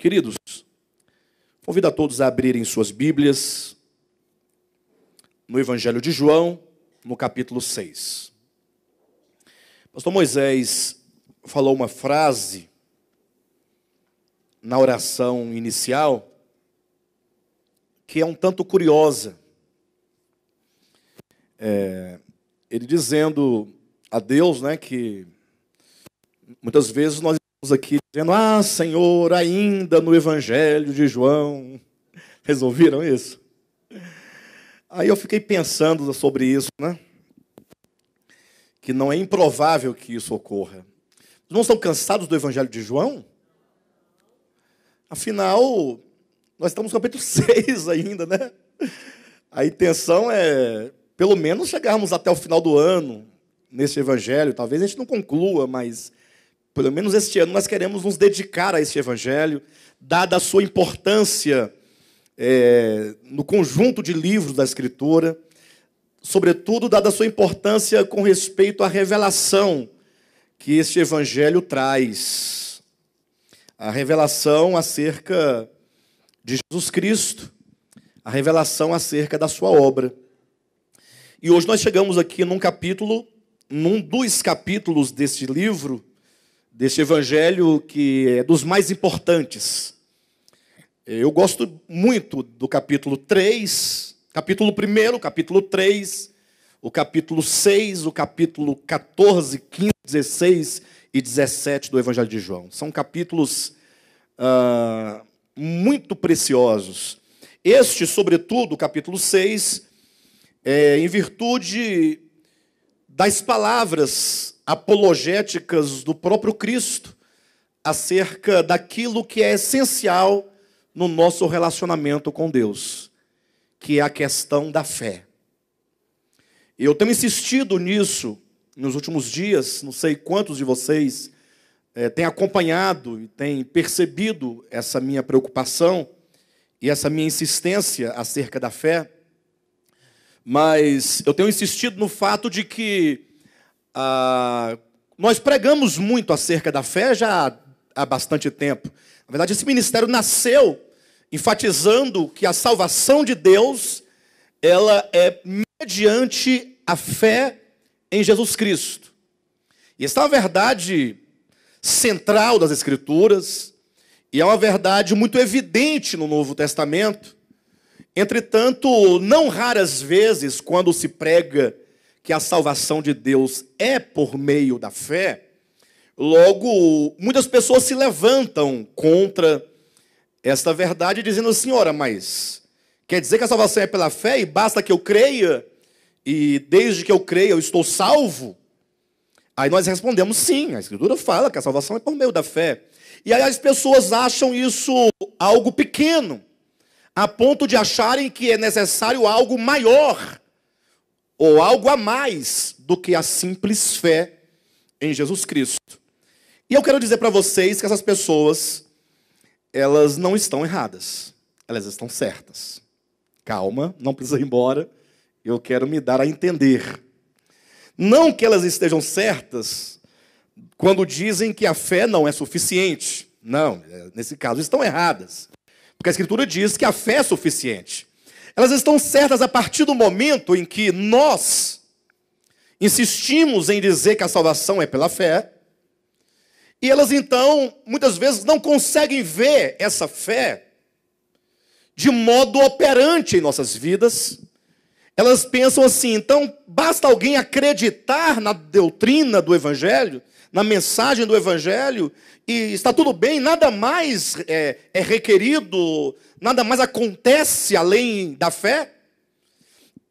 Queridos, convido a todos a abrirem suas Bíblias no Evangelho de João, no capítulo 6. Pastor Moisés falou uma frase na oração inicial que é um tanto curiosa. Ele dizendo a Deus, que muitas vezes nós estamos aqui dizendo: ah, Senhor, ainda no Evangelho de João. Vocês ouviram isso? Aí eu fiquei pensando sobre isso, que não é improvável que isso ocorra. Não estão cansados do Evangelho de João? Afinal, nós estamos no capítulo 6 ainda, A intenção é, pelo menos, chegarmos até o final do ano nesse Evangelho. Talvez a gente não conclua, mas pelo menos este ano nós queremos nos dedicar a este Evangelho, dada a sua importância no conjunto de livros da Escritura, sobretudo dada a sua importância com respeito à revelação que este Evangelho traz. A revelação acerca de Jesus Cristo, a revelação acerca da sua obra. E hoje nós chegamos aqui num dos capítulos deste livro, deste Evangelho, que é dos mais importantes. Eu gosto muito do capítulo 3, capítulo 1, capítulo 3, o capítulo 6, o capítulo 14, 15, 16 e 17 do Evangelho de João. São capítulos muito preciosos. Este, sobretudo, o capítulo 6, em virtude das palavras apologéticas do próprio Cristo acerca daquilo que é essencial no nosso relacionamento com Deus, que é a questão da fé. Eu tenho insistido nisso nos últimos dias, não sei quantos de vocês têm acompanhado e têm percebido essa minha preocupação e essa minha insistência acerca da fé, mas eu tenho insistido no fato de que nós pregamos muito acerca da fé já há bastante tempo. Na verdade, esse ministério nasceu enfatizando que a salvação de Deus, ela é mediante a fé em Jesus Cristo. E essa é uma verdade central das Escrituras, e é uma verdade muito evidente no Novo Testamento. Entretanto, não raras vezes, quando se prega que a salvação de Deus é por meio da fé, logo, muitas pessoas se levantam contra esta verdade, dizendo assim: ora, mas quer dizer que a salvação é pela fé e basta que eu creia, e desde que eu creia eu estou salvo? Aí nós respondemos: sim, a Escritura fala que a salvação é por meio da fé. E aí as pessoas acham isso algo pequeno, a ponto de acharem que é necessário algo maior, ou algo a mais do que a simples fé em Jesus Cristo. E eu quero dizer para vocês que essas pessoas, elas não estão erradas, elas estão certas. Calma, não precisa ir embora, eu quero me dar a entender. Não que elas estejam certas quando dizem que a fé não é suficiente. Não, nesse caso estão erradas. Porque a Escritura diz que a fé é suficiente. Elas estão certas a partir do momento em que nós insistimos em dizer que a salvação é pela fé, e elas então, muitas vezes, não conseguem ver essa fé de modo operante em nossas vidas. Elas pensam assim: então basta alguém acreditar na doutrina do Evangelho, na mensagem do Evangelho, e está tudo bem, nada mais é requerido, nada mais acontece além da fé.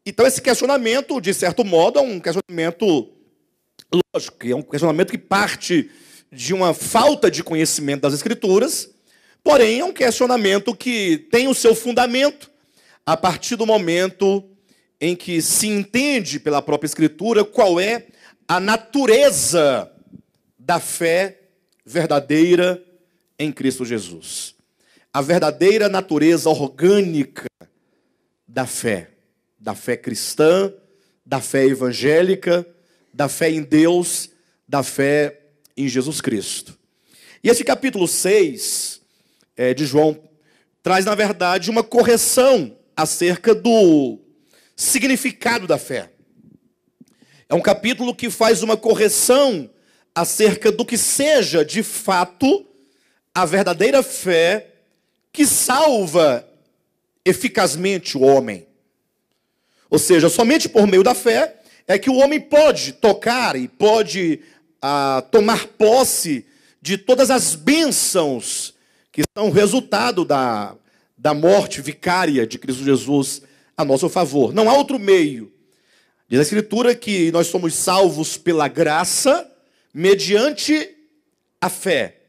Então esse questionamento, de certo modo, é um questionamento lógico, é um questionamento que parte de uma falta de conhecimento das Escrituras, porém é um questionamento que tem o seu fundamento a partir do momento em que se entende pela própria Escritura qual é a natureza da fé verdadeira em Cristo Jesus. A verdadeira natureza orgânica da fé cristã, da fé evangélica, da fé em Deus, da fé em Jesus Cristo. E esse capítulo 6 de João traz, na verdade, uma correção acerca do significado da fé. É um capítulo que faz uma correção acerca do que seja, de fato, a verdadeira fé que salva eficazmente o homem. Ou seja, somente por meio da fé é que o homem pode tocar e pode tomar posse de todas as bênçãos que são resultado da morte vicária de Cristo Jesus a nosso favor. Não há outro meio. Diz a Escritura que nós somos salvos pela graça, mediante a fé.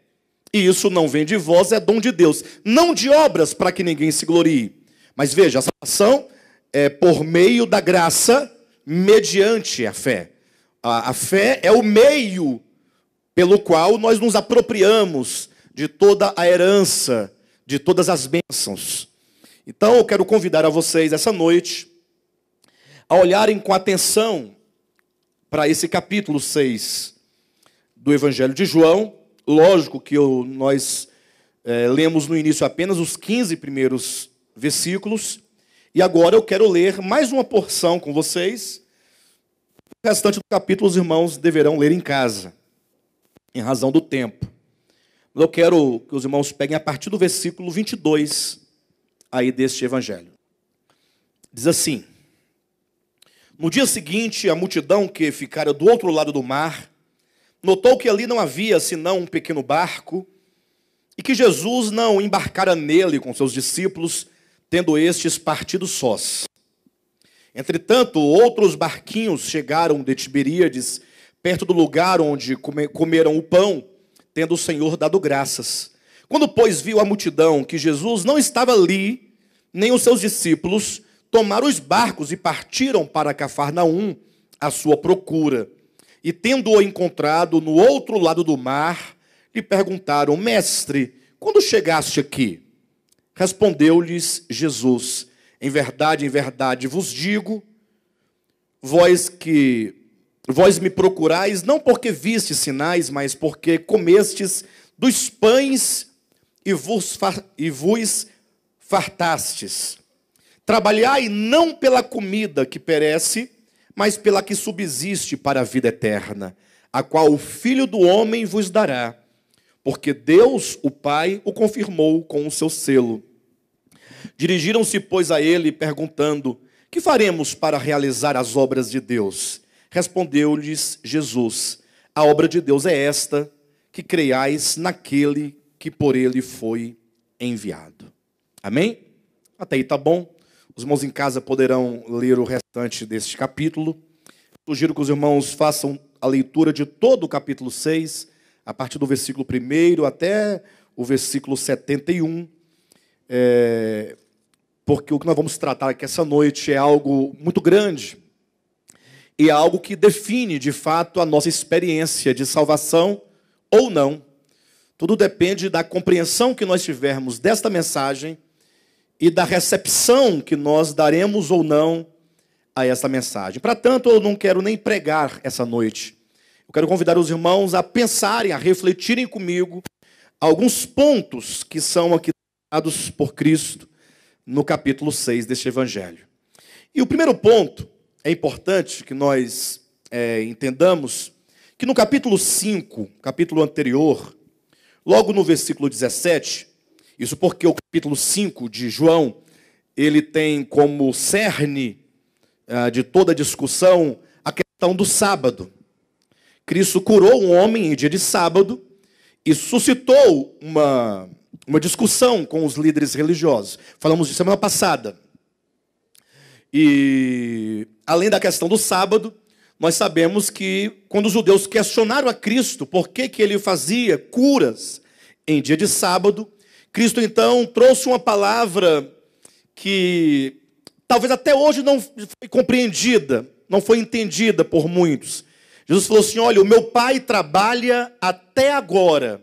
E isso não vem de vós, é dom de Deus. Não de obras para que ninguém se glorie. Mas veja, a salvação é por meio da graça, mediante a fé. A fé é o meio pelo qual nós nos apropriamos de toda a herança, de todas as bênçãos. Então eu quero convidar a vocês essa noite a olharem com atenção para esse capítulo 6 do Evangelho de João. Lógico que nós lemos no início apenas os 15 primeiros versículos, e agora eu quero ler mais uma porção com vocês. O restante do capítulo os irmãos deverão ler em casa, em razão do tempo. Eu quero que os irmãos peguem a partir do versículo 22 aí deste Evangelho. Diz assim: no dia seguinte, a multidão que ficara do outro lado do mar notou que ali não havia senão um pequeno barco e que Jesus não embarcara nele com seus discípulos, tendo estes partido sós. Entretanto, outros barquinhos chegaram de Tiberíades, perto do lugar onde comeram o pão, tendo o Senhor dado graças. Quando, pois, viu a multidão que Jesus não estava ali, nem os seus discípulos, tomaram os barcos e partiram para Cafarnaum à sua procura. E tendo-o encontrado no outro lado do mar, lhe perguntaram: Mestre, quando chegaste aqui? Respondeu-lhes Jesus: em verdade vos digo, vós me procurais não porque vistes sinais, mas porque comestes dos pães e vos fartastes. Trabalhai não pela comida que perece, mas pela que subsiste para a vida eterna, a qual o Filho do Homem vos dará, porque Deus, o Pai, o confirmou com o seu selo. Dirigiram-se, pois, a ele, perguntando: que faremos para realizar as obras de Deus? Respondeu-lhes Jesus: a obra de Deus é esta, que creiais naquele que por ele foi enviado. Amém? Até aí tá bom? Os irmãos em casa poderão ler o restante deste capítulo. Sugiro que os irmãos façam a leitura de todo o capítulo 6, a partir do versículo 1 até o versículo 71. Porque o que nós vamos tratar aqui essa noite é algo muito grande. E é algo que define, de fato, a nossa experiência de salvação ou não. Tudo depende da compreensão que nós tivermos desta mensagem e da recepção que nós daremos ou não a essa mensagem. Para tanto, eu não quero nem pregar essa noite. Eu quero convidar os irmãos a pensarem, a refletirem comigo alguns pontos que são aqui dados por Cristo no capítulo 6 deste Evangelho. E o primeiro ponto, é importante que nós entendamos que no capítulo 5, capítulo anterior, logo no versículo 17, isso porque o capítulo 5 de João, ele tem como cerne de toda a discussão a questão do sábado. Cristo curou um homem em dia de sábado e suscitou uma discussão com os líderes religiosos. Falamos de semana passada. E, além da questão do sábado, nós sabemos que quando os judeus questionaram a Cristo por que ele fazia curas em dia de sábado, Cristo, então, trouxe uma palavra que talvez até hoje não foi compreendida, não foi entendida por muitos. Jesus falou assim: olha, o meu Pai trabalha até agora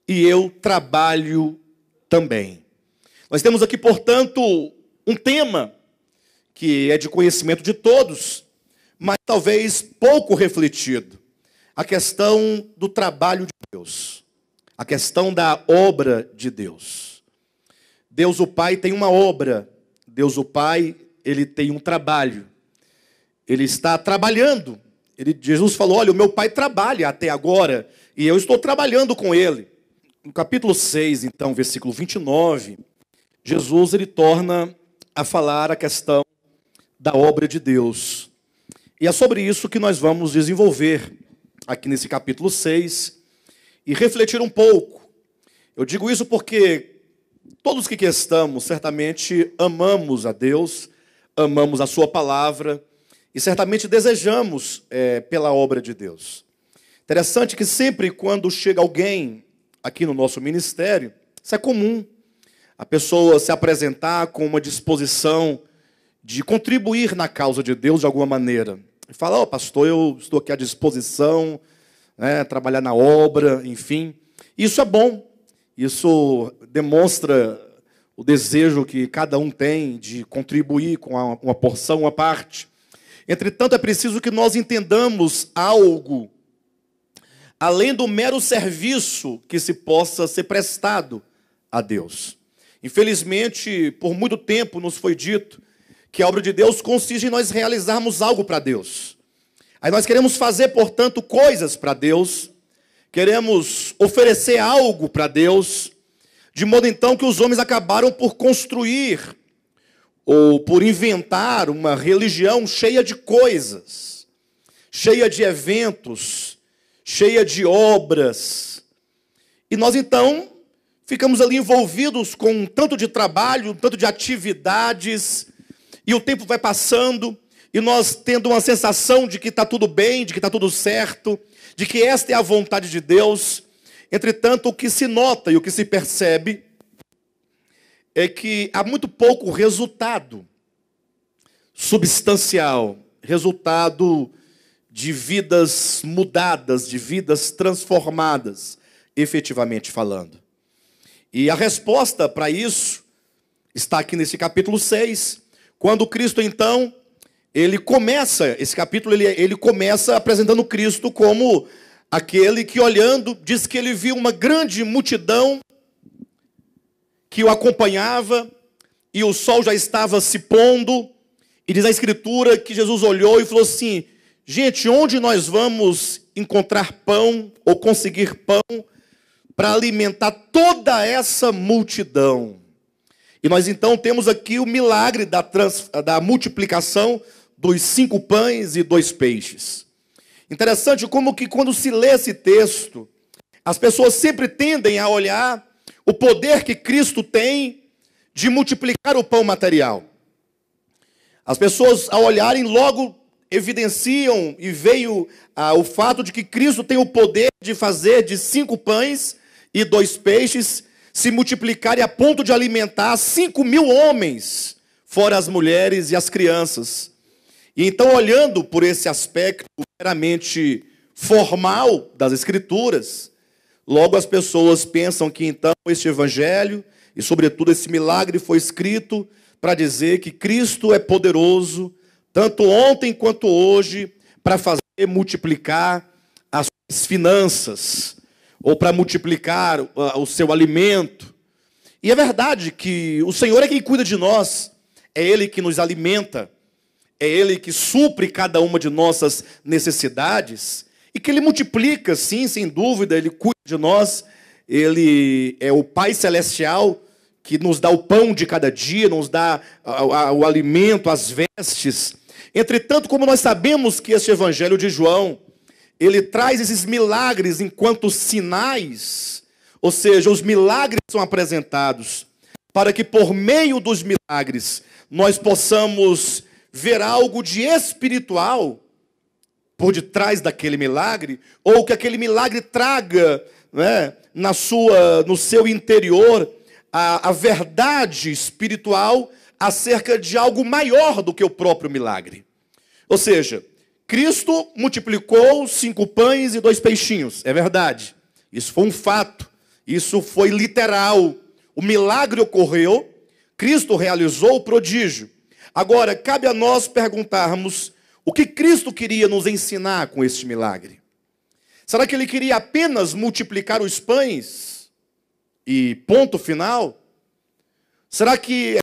e eu trabalho também. Nós temos aqui, portanto, um tema que é de conhecimento de todos, mas talvez pouco refletido. A questão do trabalho de Deus. a questão da obra de Deus. Deus o Pai tem uma obra, Deus o Pai, ele tem um trabalho, ele está trabalhando. Jesus falou, olha, o meu Pai trabalha até agora, e eu estou trabalhando com ele. No capítulo 6, então, versículo 29, Jesus ele torna a falar a questão da obra de Deus. E é sobre isso que nós vamos desenvolver aqui nesse capítulo 6 e refletir um pouco. Eu digo isso porque todos que aqui estamos certamente amamos a Deus, amamos a sua palavra e certamente desejamos pela obra de Deus. Interessante que sempre quando chega alguém aqui no nosso ministério, isso é comum, a pessoa se apresentar com uma disposição de contribuir na causa de Deus de alguma maneira. E fala, pastor, eu estou aqui à disposição, trabalhar na obra, enfim. Isso é bom, isso demonstra o desejo que cada um tem de contribuir com uma porção, uma parte. Entretanto, é preciso que nós entendamos algo além do mero serviço que se possa ser prestado a Deus. Infelizmente, por muito tempo nos foi dito que a obra de Deus consiste em nós realizarmos algo para Deus. Aí nós queremos fazer, portanto, coisas para Deus, queremos oferecer algo para Deus, de modo então que os homens acabaram por construir ou por inventar uma religião cheia de coisas, cheia de eventos, cheia de obras. E nós então ficamos ali envolvidos com um tanto de trabalho, um tanto de atividades, e o tempo vai passando, e nós tendo uma sensação de que está tudo bem, de que está tudo certo, de que esta é a vontade de Deus. Entretanto, o que se nota e o que se percebe é que há muito pouco resultado substancial, resultado de vidas mudadas, de vidas transformadas, efetivamente falando. E a resposta para isso está aqui nesse capítulo 6, quando Cristo, então, ele começa, esse capítulo, ele começa apresentando Cristo como aquele que, olhando, diz que ele viu uma grande multidão que o acompanhava, e o sol já estava se pondo, e diz a Escritura que Jesus olhou e falou assim, gente, onde nós vamos encontrar pão, ou conseguir pão, para alimentar toda essa multidão? E nós então temos aqui o milagre da multiplicação dos 5 pães e 2 peixes. Interessante como que quando se lê esse texto, as pessoas sempre tendem a olhar o poder que Cristo tem de multiplicar o pão material. As pessoas, ao olharem, logo evidenciam e veio o fato de que Cristo tem o poder de fazer de 5 pães e 2 peixes se multiplicarem a ponto de alimentar 5.000 homens, fora as mulheres e as crianças. E então, olhando por esse aspecto meramente formal das Escrituras, logo as pessoas pensam que então este evangelho, e sobretudo esse milagre, foi escrito para dizer que Cristo é poderoso, tanto ontem quanto hoje, para fazer multiplicar as suas finanças, ou para multiplicar o seu alimento. E é verdade que o Senhor é quem cuida de nós, é Ele que nos alimenta, é Ele que supre cada uma de nossas necessidades, e que Ele multiplica, sim, sem dúvida, Ele cuida de nós, Ele é o Pai Celestial, que nos dá o pão de cada dia, nos dá o alimento, as vestes. Entretanto, como nós sabemos que este Evangelho de João, ele traz esses milagres enquanto sinais, ou seja, os milagres são apresentados para que por meio dos milagres nós possamos ver algo de espiritual por detrás daquele milagre, ou que aquele milagre traga, no seu interior a verdade espiritual acerca de algo maior do que o próprio milagre. Ou seja, Cristo multiplicou 5 pães e 2 peixinhos, é verdade. Isso foi um fato, isso foi literal. O milagre ocorreu, Cristo realizou o prodígio. Agora, cabe a nós perguntarmos o que Cristo queria nos ensinar com este milagre. Será que ele queria apenas multiplicar os pães e ponto final? Será que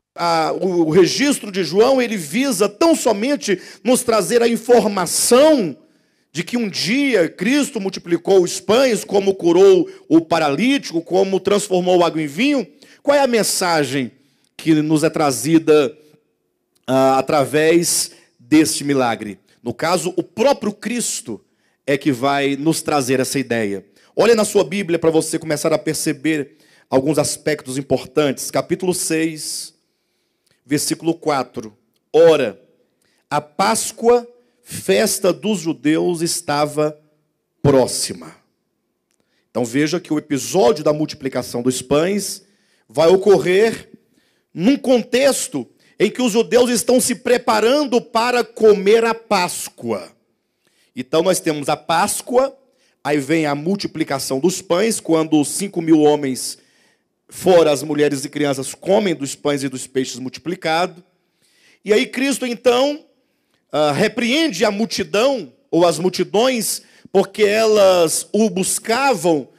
o registro de João, ele visa tão somente nos trazer a informação de que um dia Cristo multiplicou os pães, como curou o paralítico, como transformou água em vinho? Qual é a mensagem que nos é trazida através deste milagre? No caso, o próprio Cristo é que vai nos trazer essa ideia. Olha na sua Bíblia para você começar a perceber alguns aspectos importantes. Capítulo 6, versículo 4. Ora, a Páscoa, festa dos judeus, estava próxima. Então veja que o episódio da multiplicação dos pães vai ocorrer num contexto em que os judeus estão se preparando para comer a Páscoa. Então nós temos a Páscoa, aí vem a multiplicação dos pães, quando 5.000 homens, fora as mulheres e crianças, comem dos pães e dos peixes multiplicados. E aí Cristo então repreende a multidão, ou as multidões, porque elas o buscavam,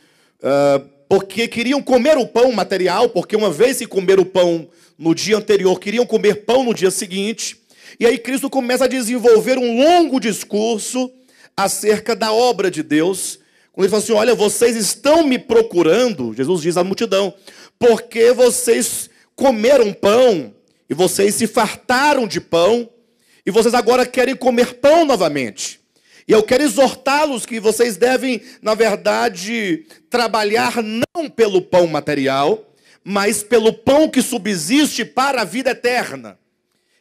porque queriam comer o pão material, porque uma vez que comeram o pão no dia anterior, queriam comer pão no dia seguinte. E aí Cristo começa a desenvolver um longo discurso acerca da obra de Deus, quando ele fala assim: olha, vocês estão me procurando, Jesus diz à multidão, porque vocês comeram pão, e vocês se fartaram de pão, e vocês agora querem comer pão novamente. E eu quero exortá-los que vocês devem, na verdade, trabalhar não pelo pão material, mas pelo pão que subsiste para a vida eterna.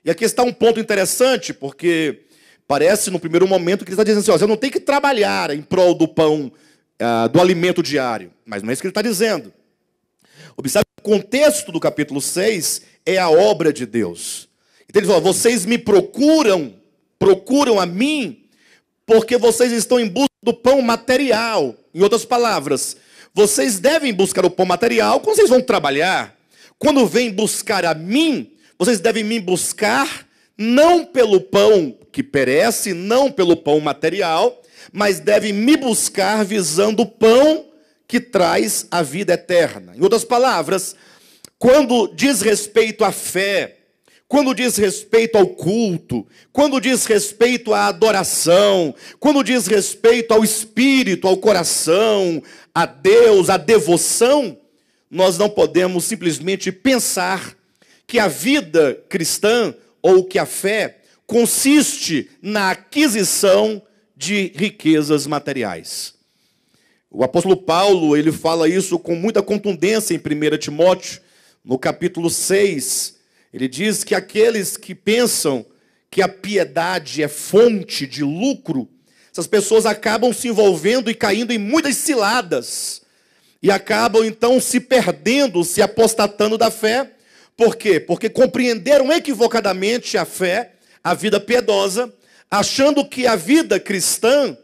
E aqui está um ponto interessante, porque parece, no primeiro momento, que ele está dizendo assim: ó, você não tem que trabalhar em prol do pão, do alimento diário. Mas não é isso que ele está dizendo. Observe que o contexto do capítulo 6 é a obra de Deus. Então ele fala: vocês me procuram a mim, porque vocês estão em busca do pão material. Em outras palavras, vocês devem buscar o pão material quando vocês vão trabalhar. Quando vêm buscar a mim, vocês devem me buscar não pelo pão que perece, não pelo pão material, mas devem me buscar visando o pão que traz a vida eterna. Em outras palavras, quando diz respeito à fé, quando diz respeito ao culto, quando diz respeito à adoração, quando diz respeito ao espírito, ao coração, a Deus, à devoção, nós não podemos simplesmente pensar que a vida cristã ou que a fé consiste na aquisição de riquezas materiais. O apóstolo Paulo, ele fala isso com muita contundência em 1 Timóteo, no capítulo 6. Ele diz que aqueles que pensam que a piedade é fonte de lucro, essas pessoas acabam se envolvendo e caindo em muitas ciladas. E acabam então se perdendo, se apostatando da fé. Por quê? Porque compreenderam equivocadamente a fé, a vida piedosa, achando que a vida cristã,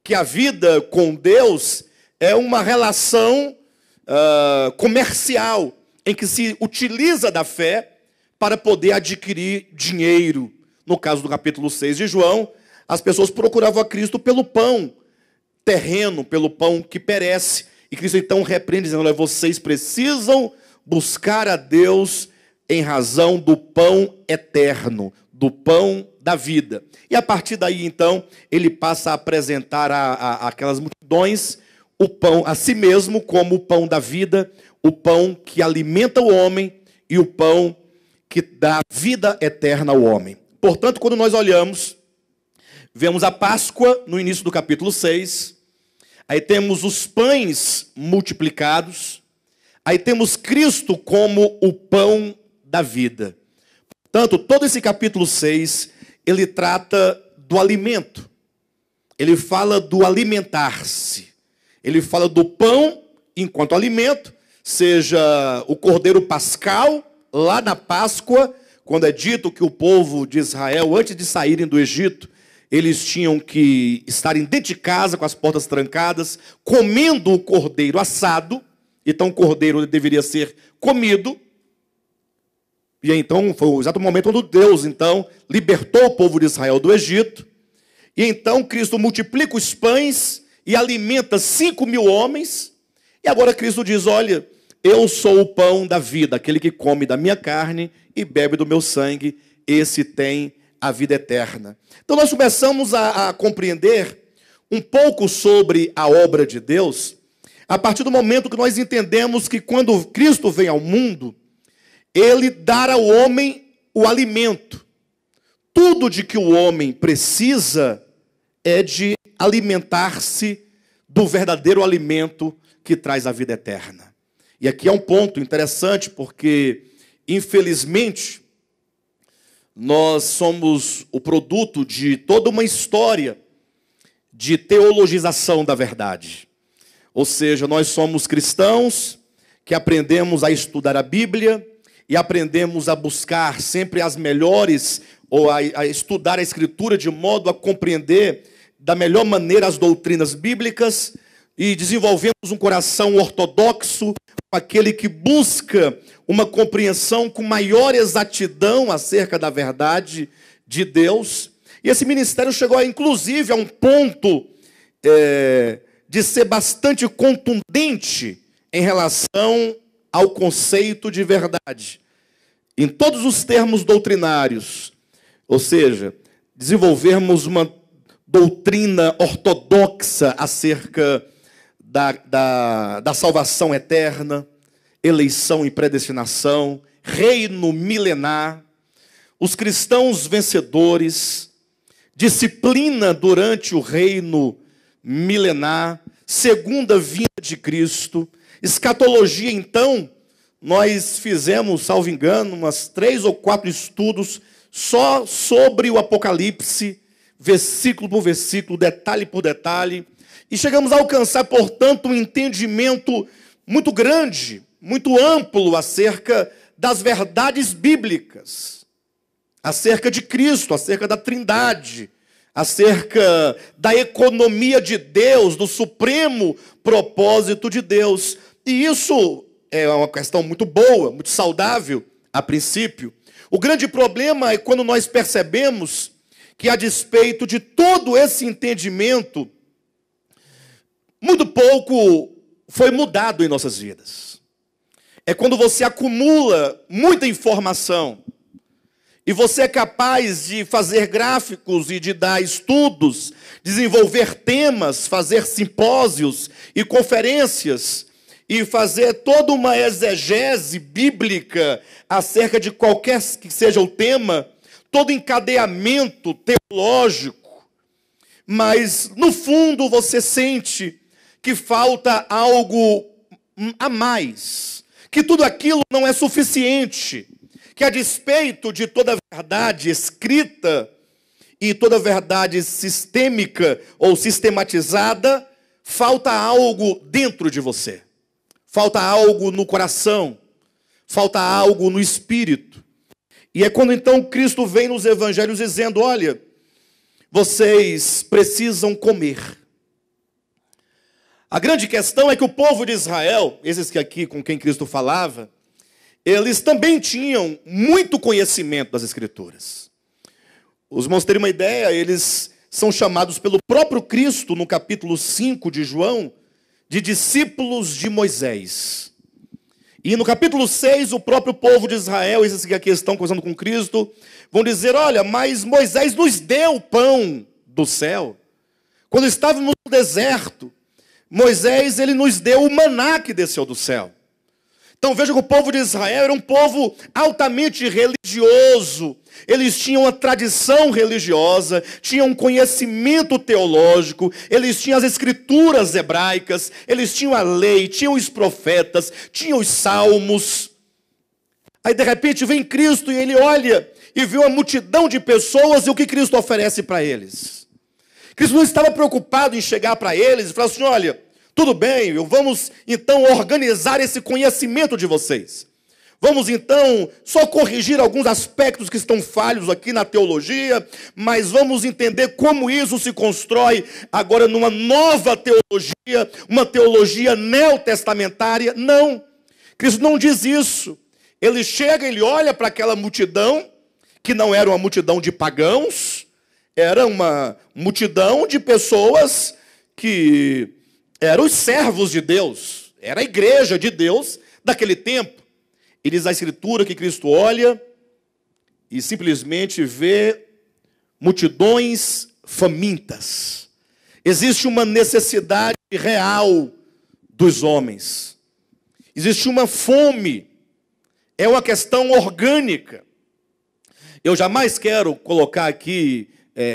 que a vida com Deus é uma relação comercial, em que se utiliza da fé para poder adquirir dinheiro. No caso do capítulo 6 de João, as pessoas procuravam a Cristo pelo pão terreno, pelo pão que perece. E Cristo então repreende, dizendo: olha, vocês precisam buscar a Deus em razão do pão eterno, do pão da vida. E a partir daí, então, ele passa a apresentar aquelas multidões o pão a si mesmo como o pão da vida, o pão que alimenta o homem e o pão que dá vida eterna ao homem. Portanto, quando nós olhamos, vemos a Páscoa no início do capítulo 6, aí temos os pães multiplicados, aí temos Cristo como o pão da vida. Portanto, todo esse capítulo 6, ele trata do alimento. Ele fala do alimentar-se. Ele fala do pão enquanto alimento, seja o cordeiro pascal, lá na Páscoa, quando é dito que o povo de Israel, antes de saírem do Egito, eles tinham que estarem dentro de casa, com as portas trancadas, comendo o cordeiro assado. Então o cordeiro deveria ser comido. E então foi o exato momento quando Deus, então, libertou o povo de Israel do Egito. E então Cristo multiplica os pães e alimenta 5.000 homens. E agora Cristo diz, olha, eu sou o pão da vida, aquele que come da minha carne e bebe do meu sangue, esse tem a vida eterna. Então nós começamos a compreender um pouco sobre a obra de Deus, a partir do momento que nós entendemos que quando Cristo vem ao mundo, ele dá ao homem o alimento. Tudo de que o homem precisa é de alimentar-se do verdadeiro alimento que traz a vida eterna. E aqui é um ponto interessante, porque, infelizmente, nós somos o produto de toda uma história de teologização da verdade. Ou seja, nós somos cristãos que aprendemos a estudar a Bíblia e aprendemos a buscar sempre as melhores, ou a estudar a Escritura de modo a compreender da melhor maneira as doutrinas bíblicas, e desenvolvemos um coração ortodoxo, aquele que busca uma compreensão com maior exatidão acerca da verdade de Deus. E esse ministério chegou, inclusive, a um ponto de ser bastante contundente em relação ao conceito de verdade, em todos os termos doutrinários. Ou seja, desenvolvermos uma doutrina ortodoxa acerca da salvação eterna, eleição e predestinação, reino milenar, os cristãos vencedores, disciplina durante o reino milenar, segunda vinda de Cristo, escatologia. Então, nós fizemos, salvo engano, umas 3 ou 4 estudos só sobre o Apocalipse, versículo por versículo, detalhe por detalhe, e chegamos a alcançar, portanto, um entendimento muito grande, muito amplo acerca das verdades bíblicas, acerca de Cristo, acerca da Trindade, acerca da economia de Deus, do supremo propósito de Deus. E isso é uma questão muito boa, muito saudável, a princípio. O grande problema é quando nós percebemos que, a despeito de todo esse entendimento, muito pouco foi mudado em nossas vidas. É quando você acumula muita informação e você é capaz de fazer gráficos e de dar estudos, desenvolver temas, fazer simpósios e conferências e fazer toda uma exegese bíblica acerca de qualquer que seja o tema, todo encadeamento teológico, mas no fundo você sente que falta algo a mais, que tudo aquilo não é suficiente, que a despeito de toda a verdade escrita e toda a verdade sistêmica ou sistematizada, falta algo dentro de você, falta algo no coração, falta algo no espírito. E é quando então Cristo vem nos evangelhos dizendo, olha, vocês precisam comer. A grande questão é que o povo de Israel, esses que aqui com quem Cristo falava, eles também tinham muito conhecimento das Escrituras. Os irmãos terem uma ideia, eles são chamados pelo próprio Cristo, no capítulo 5 de João, de discípulos de Moisés. E no capítulo 6, o próprio povo de Israel, esses que aqui estão conversando com Cristo, vão dizer, olha, mas Moisés nos deu o pão do céu. Quando estávamos no deserto, Moisés, ele nos deu o maná que desceu do céu. Então veja que o povo de Israel era um povo altamente religioso. Eles tinham uma tradição religiosa, tinham um conhecimento teológico, eles tinham as escrituras hebraicas, eles tinham a lei, tinham os profetas, tinham os salmos. Aí de repente vem Cristo e ele olha e vê uma multidão de pessoas e o que Cristo oferece para eles. Cristo não estava preocupado em chegar para eles e falar assim, olha, tudo bem, vamos então organizar esse conhecimento de vocês. Vamos então só corrigir alguns aspectos que estão falhos aqui na teologia, mas vamos entender como isso se constrói agora numa nova teologia, uma teologia neotestamentária. Não, Cristo não diz isso. Ele chega, ele olha para aquela multidão, que não era uma multidão de pagãos, era uma multidão de pessoas que eram os servos de Deus, era a igreja de Deus daquele tempo. E diz a Escritura que Cristo olha e simplesmente vê multidões famintas. Existe uma necessidade real dos homens. Existe uma fome. É uma questão orgânica. Eu jamais quero colocar aqui,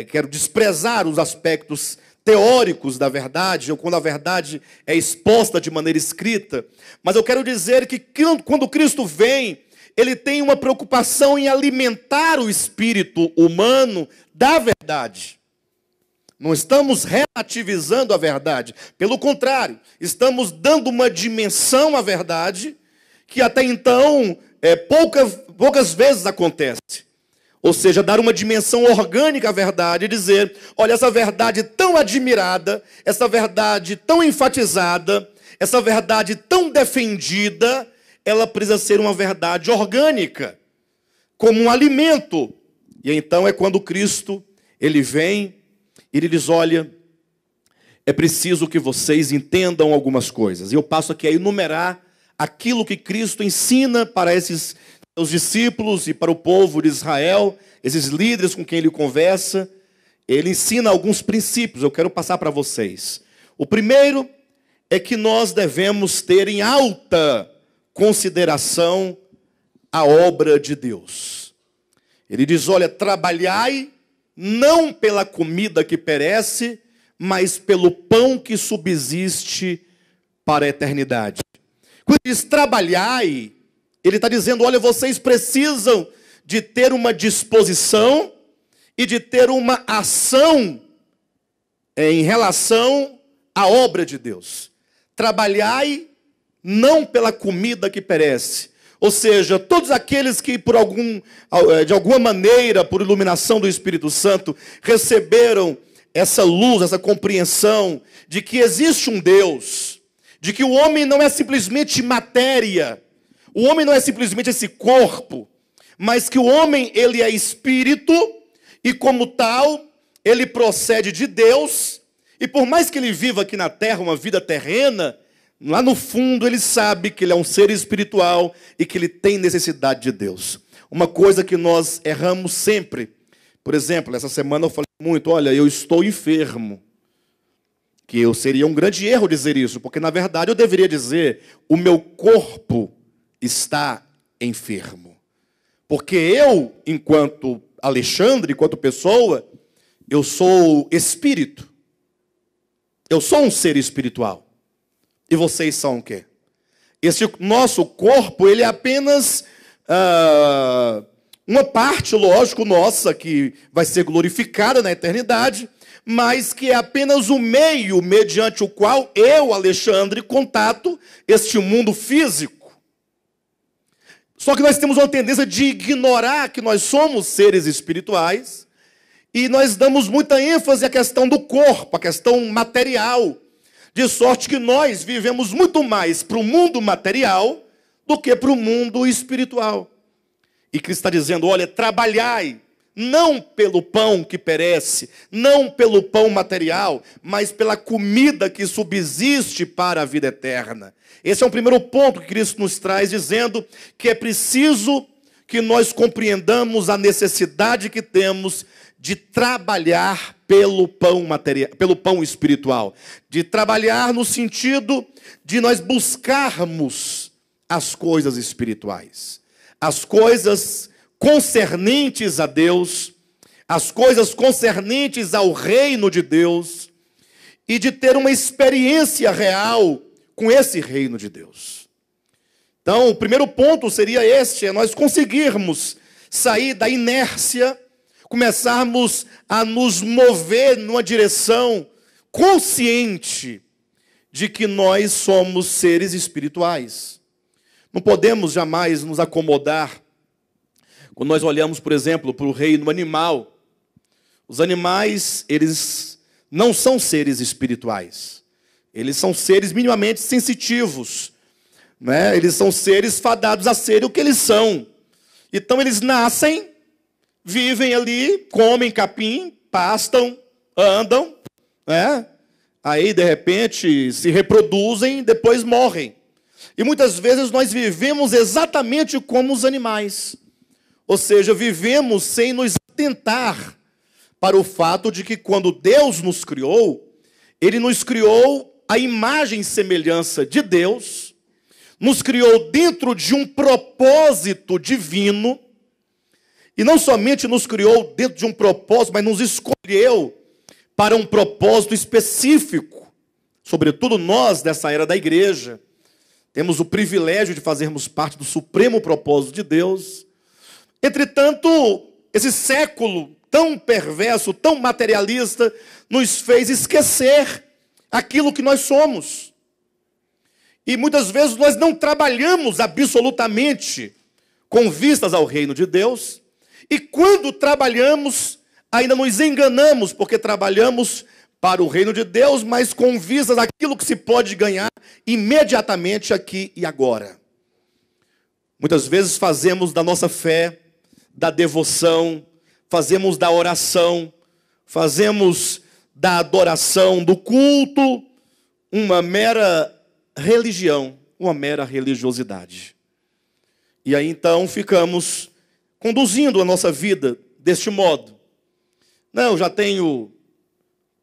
quero desprezar os aspectos teóricos da verdade, ou quando a verdade é exposta de maneira escrita. Mas eu quero dizer que quando Cristo vem, Ele tem uma preocupação em alimentar o espírito humano da verdade. Não estamos relativizando a verdade. Pelo contrário, estamos dando uma dimensão à verdade que até então poucas vezes acontece. Ou seja, dar uma dimensão orgânica à verdade e dizer, olha, essa verdade tão admirada, essa verdade tão enfatizada, essa verdade tão defendida, ela precisa ser uma verdade orgânica, como um alimento. E então é quando Cristo, Ele vem e Ele diz, olha, é preciso que vocês entendam algumas coisas. E eu passo aqui a enumerar aquilo que Cristo ensina para esses seus discípulos e para o povo de Israel, esses líderes com quem Ele conversa. Ele ensina alguns princípios, eu quero passar para vocês. O primeiro é que nós devemos ter em alta consideração a obra de Deus. Ele diz, olha, trabalhai não pela comida que perece, mas pelo pão que subsiste para a eternidade. Quando ele diz trabalhai, ele está dizendo, olha, vocês precisam de ter uma disposição e de ter uma ação em relação à obra de Deus. Trabalhai não pela comida que perece. Ou seja, todos aqueles que de alguma maneira, por iluminação do Espírito Santo, receberam essa luz, essa compreensão de que existe um Deus, de que o homem não é simplesmente matéria, o homem não é simplesmente esse corpo, mas que o homem, ele é espírito, e como tal, ele procede de Deus, e por mais que ele viva aqui na terra uma vida terrena, lá no fundo ele sabe que ele é um ser espiritual e que ele tem necessidade de Deus. Uma coisa que nós erramos sempre, por exemplo, essa semana eu falei muito, olha, eu estou enfermo. Que eu seria um grande erro dizer isso, porque na verdade eu deveria dizer, o meu corpo está enfermo. Porque eu, enquanto Alexandre, enquanto pessoa, eu sou espírito. Eu sou um ser espiritual. E vocês são o quê? Esse nosso corpo, ele é apenas uma parte, lógico, nossa, que vai ser glorificada na eternidade, mas que é apenas o meio mediante o qual eu, Alexandre, contato este mundo físico. Só que nós temos uma tendência de ignorar que nós somos seres espirituais e nós damos muita ênfase à questão do corpo, à questão material, de sorte que nós vivemos muito mais para o mundo material do que para o mundo espiritual. E Cristo está dizendo, olha, trabalhai, não pelo pão que perece, não pelo pão material, mas pela comida que subsiste para a vida eterna. Esse é o primeiro ponto que Cristo nos traz, dizendo que é preciso que nós compreendamos a necessidade que temos de trabalhar pelo pão material, pelo pão espiritual, de trabalhar no sentido de nós buscarmos as coisas espirituais, as coisas concernentes a Deus, as coisas concernentes ao reino de Deus, e de ter uma experiência real com esse reino de Deus. Então, o primeiro ponto seria este, é nós conseguirmos sair da inércia, começarmos a nos mover numa direção consciente de que nós somos seres espirituais. Não podemos jamais nos acomodar. Quando nós olhamos, por exemplo, para o reino animal, os animais, eles não são seres espirituais. Eles são seres minimamente sensitivos, né? Eles são seres fadados a serem o que eles são. Então eles nascem, vivem ali, comem capim, pastam, andam, né? aí de repente se reproduzem, depois morrem. E muitas vezes nós vivemos exatamente como os animais. Ou seja, vivemos sem nos atentar para o fato de que quando Deus nos criou, Ele nos criou à imagem e semelhança de Deus, nos criou dentro de um propósito divino, e não somente nos criou dentro de um propósito, mas nos escolheu para um propósito específico. Sobretudo nós, dessa era da igreja, temos o privilégio de fazermos parte do supremo propósito de Deus. Entretanto, esse século tão perverso, tão materialista, nos fez esquecer aquilo que nós somos. E muitas vezes nós não trabalhamos absolutamente com vistas ao reino de Deus. E quando trabalhamos, ainda nos enganamos, porque trabalhamos para o reino de Deus, mas com vistas àquilo que se pode ganhar imediatamente aqui e agora. Muitas vezes fazemos da nossa fé, da devoção, fazemos da oração, fazemos da adoração, do culto, uma mera religião, uma mera religiosidade. E aí então ficamos conduzindo a nossa vida deste modo. Não, eu já tenho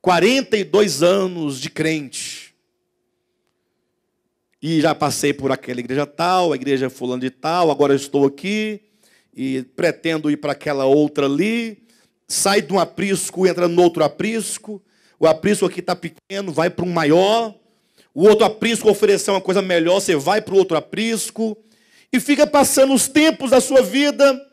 42 anos de crente. E já passei por aquela igreja tal, a igreja fulano de tal, agora eu estou aqui e pretendo ir para aquela outra ali. Sai de um aprisco, entra no outro aprisco. O aprisco aqui está pequeno, vai para um maior. O outro aprisco ofereceu uma coisa melhor, você vai para o outro aprisco. E fica passando os tempos da sua vida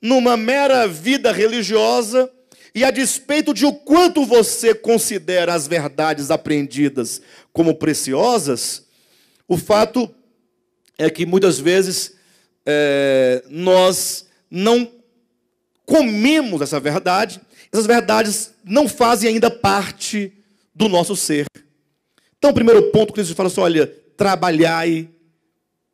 numa mera vida religiosa. E a despeito de o quanto você considera as verdades aprendidas como preciosas, o fato é que muitas vezes nós não comemos essa verdade, essas verdades não fazem ainda parte do nosso ser. Então, o primeiro ponto que Jesus fala assim, olha, trabalhai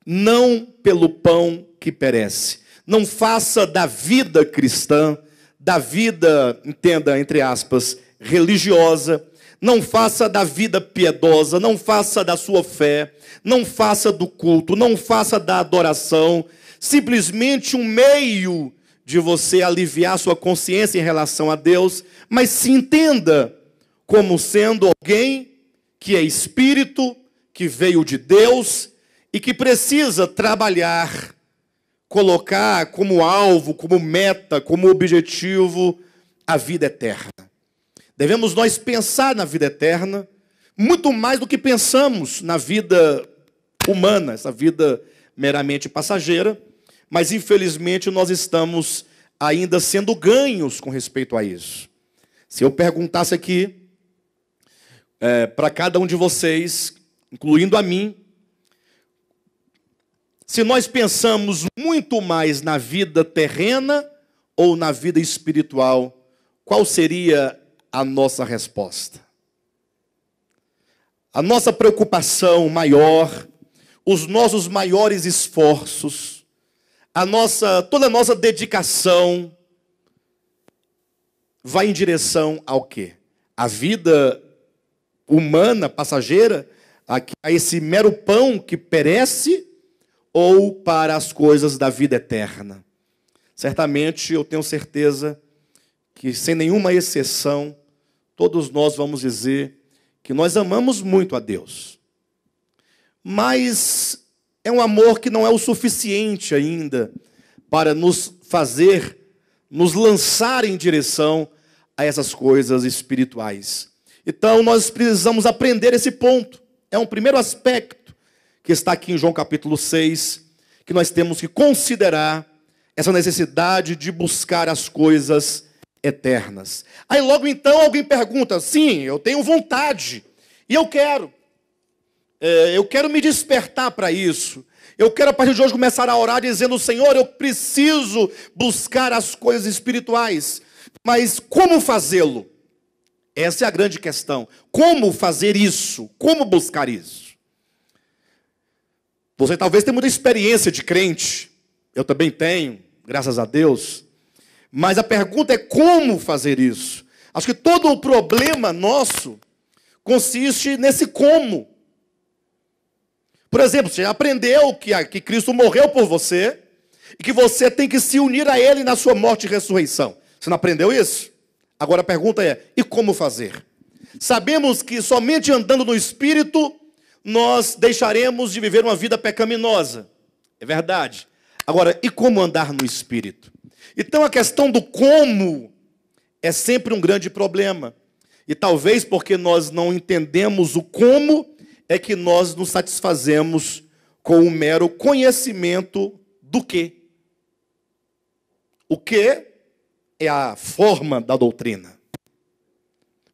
não pelo pão que perece. Não faça da vida cristã, da vida, entenda, entre aspas, religiosa, não faça da vida piedosa, não faça da sua fé, não faça do culto, não faça da adoração, simplesmente um meio de você aliviar sua consciência em relação a Deus, mas se entenda como sendo alguém que é espírito, que veio de Deus e que precisa trabalhar, colocar como alvo, como meta, como objetivo a vida eterna. Devemos nós pensar na vida eterna muito mais do que pensamos na vida humana, essa vida meramente passageira, mas infelizmente nós estamos ainda sendo ganhos com respeito a isso. Se eu perguntasse aqui para cada um de vocês, incluindo a mim, se nós pensamos muito mais na vida terrena ou na vida espiritual, qual seria a nossa resposta? A nossa preocupação maior, os nossos maiores esforços, toda a nossa dedicação vai em direção ao quê? A vida humana, passageira, a esse mero pão que perece, ou para as coisas da vida eterna? Certamente, eu tenho certeza que, sem nenhuma exceção, todos nós vamos dizer que nós amamos muito a Deus. Mas é um amor que não é o suficiente ainda para nos fazer, nos lançar em direção a essas coisas espirituais. Então, nós precisamos aprender esse ponto. É um primeiro aspecto que está aqui em João capítulo 6, que nós temos que considerar essa necessidade de buscar as coisas eternas. Aí logo então alguém pergunta, sim, eu tenho vontade, e eu quero me despertar para isso. Eu quero a partir de hoje começar a orar dizendo, Senhor, eu preciso buscar as coisas espirituais, mas como fazê-lo? Essa é a grande questão. Como fazer isso? Como buscar isso? Você talvez tenha muita experiência de crente, eu também tenho, graças a Deus, mas a pergunta é como fazer isso? Acho que todo o problema nosso consiste nesse como. Por exemplo, você aprendeu que Cristo morreu por você e que você tem que se unir a Ele na sua morte e ressurreição. Você não aprendeu isso? Agora a pergunta é, e como fazer? Sabemos que somente andando no Espírito nós deixaremos de viver uma vida pecaminosa. É verdade. Agora, e como andar no Espírito? Então a questão do como é sempre um grande problema. E talvez porque nós não entendemos o como, é que nós nos satisfazemos com o mero conhecimento do quê. O que é a forma da doutrina.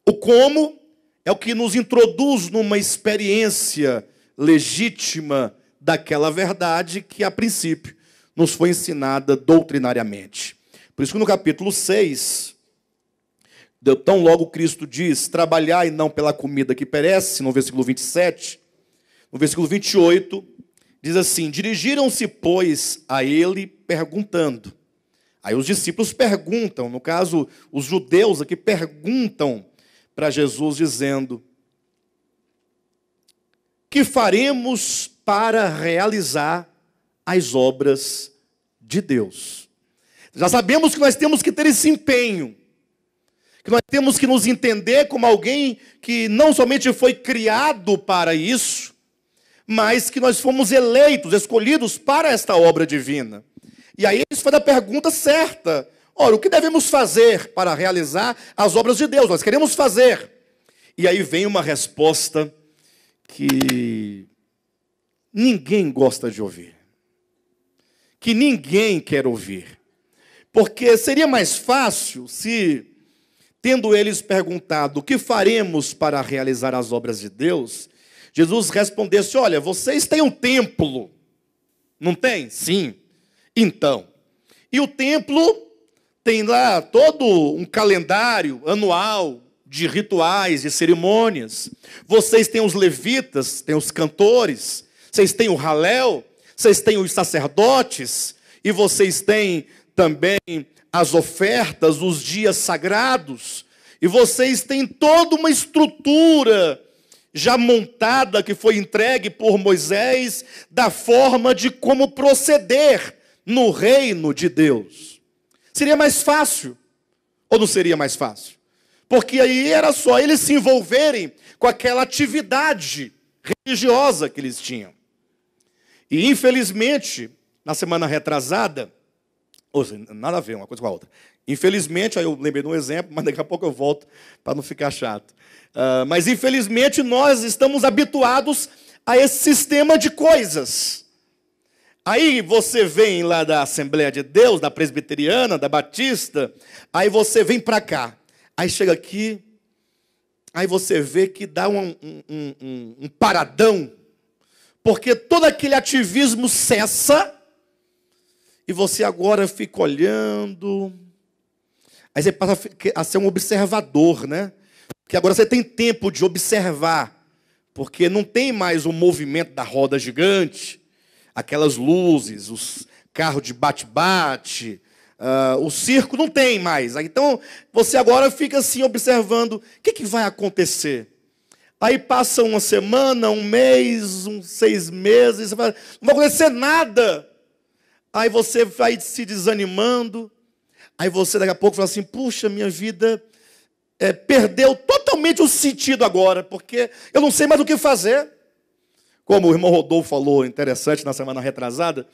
O como é o que nos introduz numa experiência legítima daquela verdade que, a princípio, nos foi ensinada doutrinariamente. Por isso que no capítulo 6, tão logo Cristo diz, trabalhai não pela comida que perece, no versículo 27, no versículo 28, diz assim, dirigiram-se, pois, a ele perguntando. Aí os discípulos perguntam, no caso, os judeus aqui perguntam para Jesus, dizendo, que faremos para realizar as obras de Deus? Já sabemos que nós temos que ter esse empenho, que nós temos que nos entender como alguém que não somente foi criado para isso, mas que nós fomos eleitos, escolhidos para esta obra divina. E aí isso foi a pergunta certa. Ora, o que devemos fazer para realizar as obras de Deus? Nós queremos fazer. E aí vem uma resposta que ninguém gosta de ouvir. Que ninguém quer ouvir. Porque seria mais fácil se, tendo eles perguntado o que faremos para realizar as obras de Deus, Jesus respondesse, olha, vocês têm um templo, não tem? Sim. Então, e o templo tem lá todo um calendário anual de rituais, de cerimônias. Vocês têm os levitas, têm os cantores, vocês têm o Halel, vocês têm os sacerdotes, e vocês têm também as ofertas, os dias sagrados, e vocês têm toda uma estrutura já montada que foi entregue por Moisés da forma de como proceder no reino de Deus. Seria mais fácil, ou não seria mais fácil? Porque aí era só eles se envolverem com aquela atividade religiosa que eles tinham. E infelizmente, na semana retrasada, ou seja, nada a ver uma coisa com a outra. Infelizmente, aí eu lembrei de um exemplo, mas daqui a pouco eu volto para não ficar chato. Mas infelizmente nós estamos habituados a esse sistema de coisas. Aí você vem lá da Assembleia de Deus, da Presbiteriana, da Batista, aí você vem para cá. Aí chega aqui, aí você vê que dá um paradão, porque todo aquele ativismo cessa, e você agora fica olhando, aí você passa a ser um observador, né? Porque agora você tem tempo de observar, porque não tem mais o movimento da roda gigante, aquelas luzes, os carros de bate-bate, o circo não tem mais. Então, você agora fica assim observando, o que vai acontecer? Aí passa uma semana, um mês, 6 meses, não vai acontecer nada. Aí você vai se desanimando, aí você daqui a pouco fala assim, puxa, minha vida perdeu totalmente o sentido agora, porque eu não sei mais o que fazer. Como o irmão Rodolfo falou, interessante, na semana retrasada,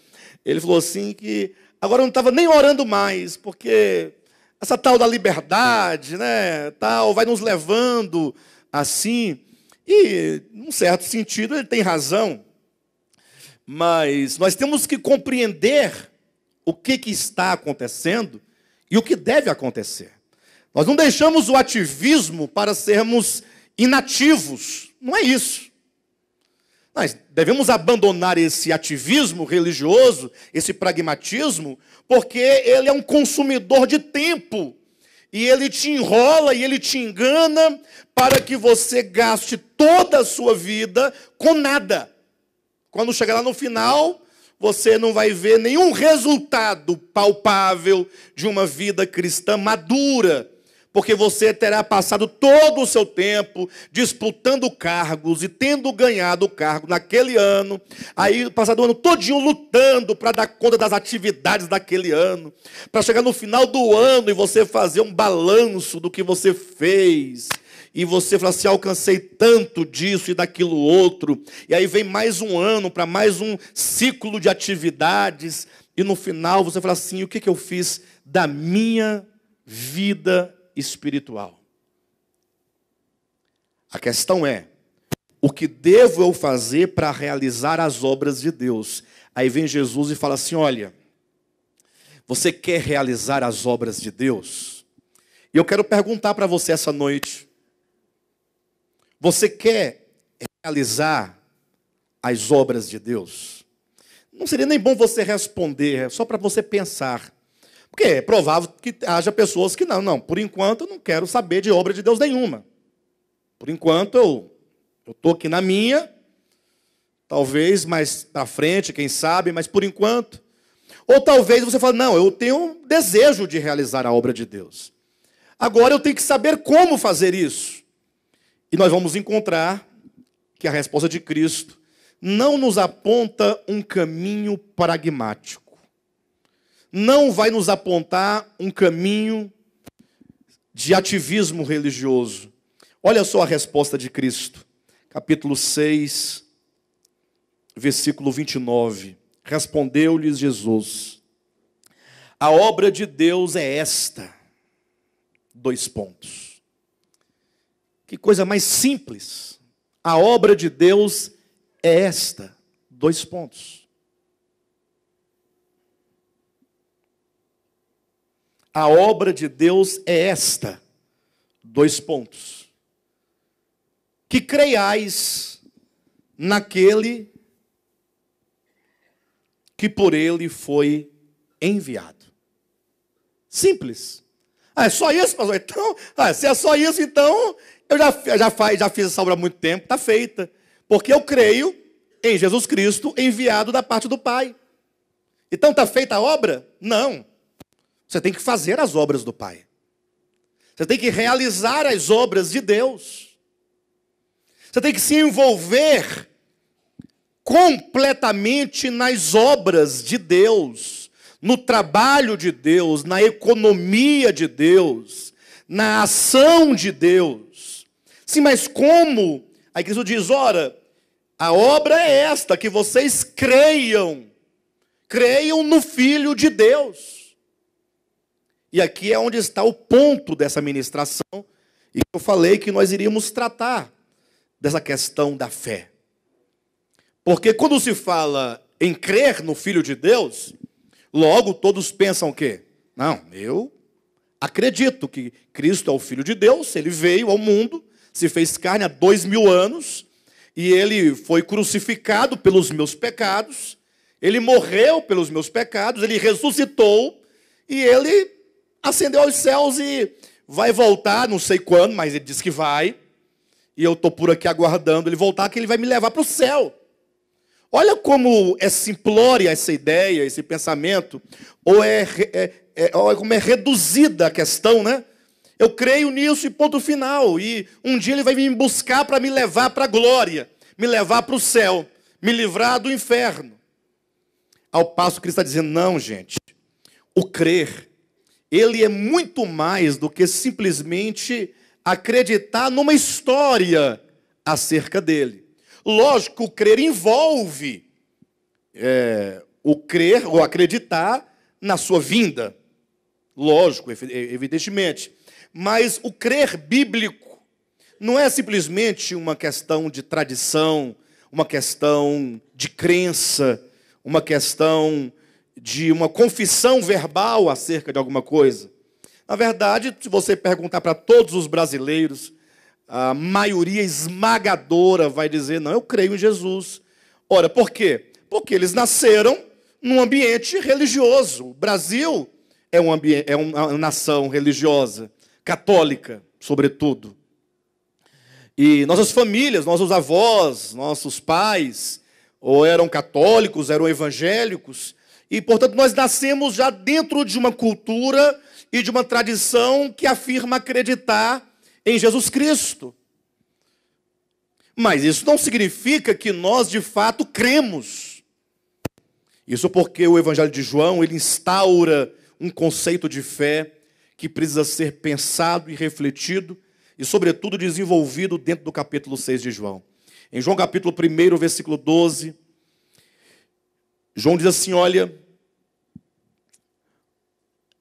ele falou assim que agora eu não estava nem orando mais, porque essa tal da liberdade, né, tal, vai nos levando assim, e, num certo sentido, ele tem razão, mas nós temos que compreender o que está acontecendo e o que deve acontecer. Nós não deixamos o ativismo para sermos inativos, não é isso. Nós devemos abandonar esse ativismo religioso, esse pragmatismo, porque ele é um consumidor de tempo. E ele te enrola e ele te engana para que você gaste toda a sua vida com nada. Quando chegar lá no final, você não vai ver nenhum resultado palpável de uma vida cristã madura. porque você terá passado todo o seu tempo disputando cargos e tendo ganhado o cargo naquele ano, aí passado o ano todinho lutando para dar conta das atividades daquele ano, para chegar no final do ano e você fazer um balanço do que você fez, e você fala assim, alcancei tanto disso e daquilo outro, e aí vem mais um ano para mais um ciclo de atividades, e no final você fala assim, o que eu fiz da minha vida espiritual? A questão é, o que devo eu fazer para realizar as obras de Deus? Aí vem Jesus e fala assim, olha, você quer realizar as obras de Deus? E eu quero perguntar para você essa noite, você quer realizar as obras de Deus? Não seria nem bom você responder, só para você pensar. Porque é provável que haja pessoas que não, por enquanto eu não quero saber de obra de Deus nenhuma. Por enquanto eu estou aqui na minha, talvez mais para frente, quem sabe, mas por enquanto. Ou talvez você fale, não, eu tenho um desejo de realizar a obra de Deus. Agora eu tenho que saber como fazer isso. E nós vamos encontrar que a resposta de Cristo não nos aponta um caminho pragmático. Não vai nos apontar um caminho de ativismo religioso. Olha só a resposta de Cristo. Capítulo 6, versículo 29. Respondeu-lhes Jesus: a obra de Deus é esta. 2 pontos. Que coisa mais simples. A obra de Deus é esta. 2 pontos. A obra de Deus é esta. 2 pontos. Que creiais naquele que por ele foi enviado. Simples. É só isso, pastor? Então, se é só isso, então eu já fiz essa obra há muito tempo, está feita. Porque eu creio em Jesus Cristo enviado da parte do Pai. Então está feita a obra? Não. Você tem que fazer as obras do Pai. Você tem que realizar as obras de Deus. Você tem que se envolver completamente nas obras de Deus, no trabalho de Deus, na economia de Deus, na ação de Deus. Sim, mas como? Aí Cristo diz, ora, a obra é esta, que vocês creiam no Filho de Deus. E aqui é onde está o ponto dessa ministração, e eu falei que nós iríamos tratar dessa questão da fé. Porque quando se fala em crer no Filho de Deus, logo todos pensam o quê? Não, eu acredito que Cristo é o Filho de Deus, ele veio ao mundo, se fez carne há 2000 anos, e ele foi crucificado pelos meus pecados, ele morreu pelos meus pecados, ele ressuscitou, e ele ascendeu aos céus e vai voltar, não sei quando, mas ele diz que vai, e eu estou por aqui aguardando ele voltar, que ele vai me levar para o céu. Olha como é simplória essa ideia, esse pensamento, ou como é reduzida a questão, né? Eu creio nisso e ponto final. E um dia ele vai me buscar para me levar para a glória, me levar para o céu, me livrar do inferno. Ao passo que ele está dizendo, não, gente, o crer, ele é muito mais do que simplesmente acreditar numa história acerca dele. Lógico, o crer envolve o crer ou acreditar na sua vinda. Lógico, evidentemente. Mas o crer bíblico não é simplesmente uma questão de tradição, uma questão de crença, uma questão de uma confissão verbal acerca de alguma coisa. Na verdade, se você perguntar para todos os brasileiros, a maioria esmagadora vai dizer, não, eu creio em Jesus. Ora, por quê? Porque eles nasceram num ambiente religioso. O Brasil é uma nação religiosa, católica, sobretudo. E nossas famílias, nossos avós, nossos pais, ou eram católicos, eram evangélicos, E, portanto, nós nascemos já dentro de uma cultura e de uma tradição que afirma acreditar em Jesus Cristo. Mas isso não significa que nós, de fato, cremos. Isso porque o Evangelho de João, ele instaura um conceito de fé que precisa ser pensado e refletido e, sobretudo, desenvolvido dentro do capítulo 6 de João. Em João capítulo 1, versículo 12, João diz assim, olha,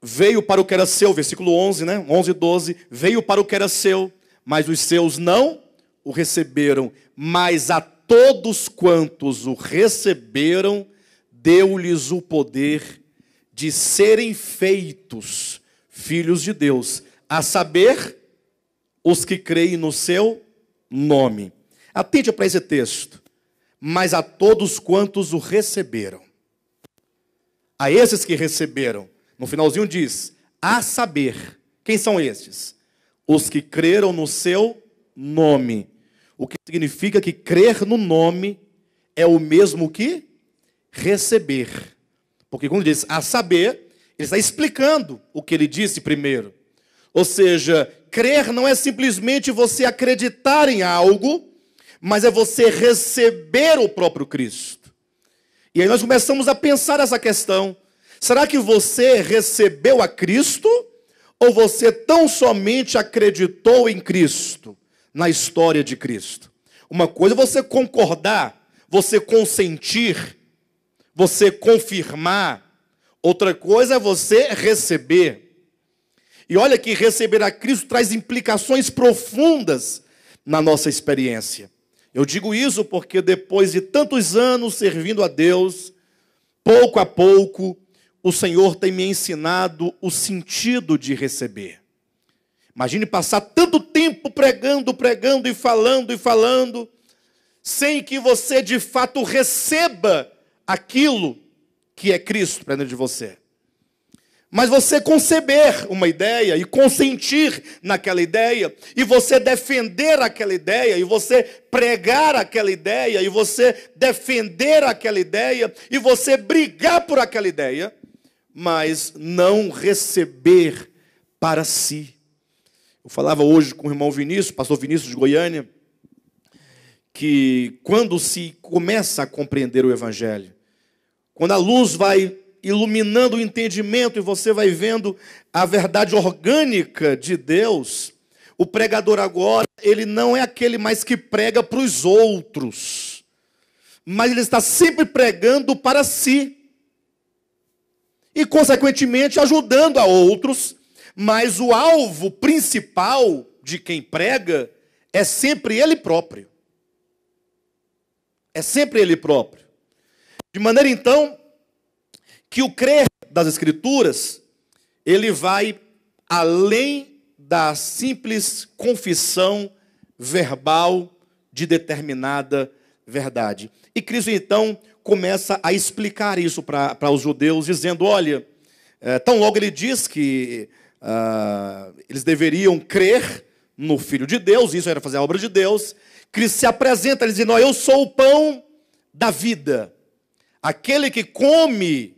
veio para o que era seu, versículo 11, né? 11 e 12, veio para o que era seu, mas os seus não o receberam, mas a todos quantos o receberam, deu-lhes o poder de serem feitos filhos de Deus, a saber, os que creem no seu nome. Atente para esse texto. Mas a todos quantos o receberam. A esses que receberam. No finalzinho diz, a saber. Quem são estes? Os que creram no seu nome. O que significa que crer no nome é o mesmo que receber. Porque quando diz a saber, ele está explicando o que ele disse primeiro. Ou seja, crer não é simplesmente você acreditar em algo, mas é você receber o próprio Cristo. E aí nós começamos a pensar essa questão. Será que você recebeu a Cristo? Ou você tão somente acreditou em Cristo, na história de Cristo? Uma coisa é você concordar, você consentir, você confirmar. Outra coisa é você receber. E olha que receber a Cristo traz implicações profundas na nossa experiência. Eu digo isso porque depois de tantos anos servindo a Deus, pouco a pouco, o Senhor tem me ensinado o sentido de receber. Imagine passar tanto tempo pregando e falando, sem que você de fato receba aquilo que é Cristo para dentro de você. Mas você conceber uma ideia e consentir naquela ideia, e você defender aquela ideia, e você pregar aquela ideia, e você defender aquela ideia, e você brigar por aquela ideia, mas não receber para si. Eu falava hoje com o irmão Vinícius, pastor Vinícius de Goiânia, que quando se começa a compreender o Evangelho, quando a luz vai iluminando o entendimento e você vai vendo a verdade orgânica de Deus, o pregador agora, ele não é aquele mais que prega para os outros, mas ele está sempre pregando para si. E, consequentemente, ajudando a outros, mas o alvo principal de quem prega é sempre ele próprio. É sempre ele próprio. De maneira, então, que o crer das Escrituras, ele vai além da simples confissão verbal de determinada verdade. E Cristo, então, começa a explicar isso para os judeus, dizendo, olha, tão logo ele diz que eles deveriam crer no Filho de Deus, isso era fazer a obra de Deus. Cristo se apresenta, ele dizendo, eu sou o pão da vida. Aquele que come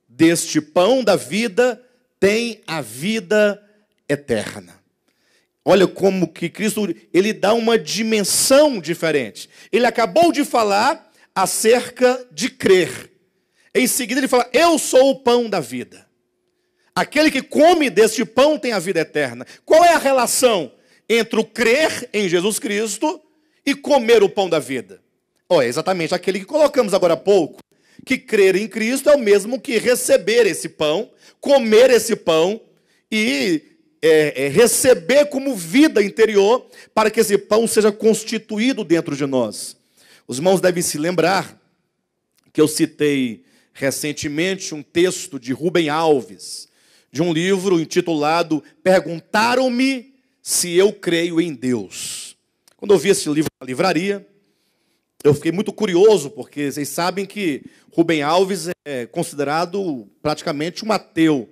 deste pão da vida tem a vida eterna. Olha como que Cristo, ele dá uma dimensão diferente. Ele acabou de falar acerca de crer. Em seguida ele fala, eu sou o pão da vida. Aquele que come deste pão tem a vida eterna. Qual é a relação entre o crer em Jesus Cristo e comer o pão da vida? É exatamente aquele que colocamos agora há pouco. Que crer em Cristo é o mesmo que receber esse pão, comer esse pão e receber como vida interior para que esse pão seja constituído dentro de nós. Os irmãos devem se lembrar que eu citei recentemente um texto de Rubem Alves, de um livro intitulado Perguntaram-me se eu creio em Deus. Quando eu vi esse livro na livraria, eu fiquei muito curioso, porque vocês sabem que Rubem Alves é considerado praticamente um ateu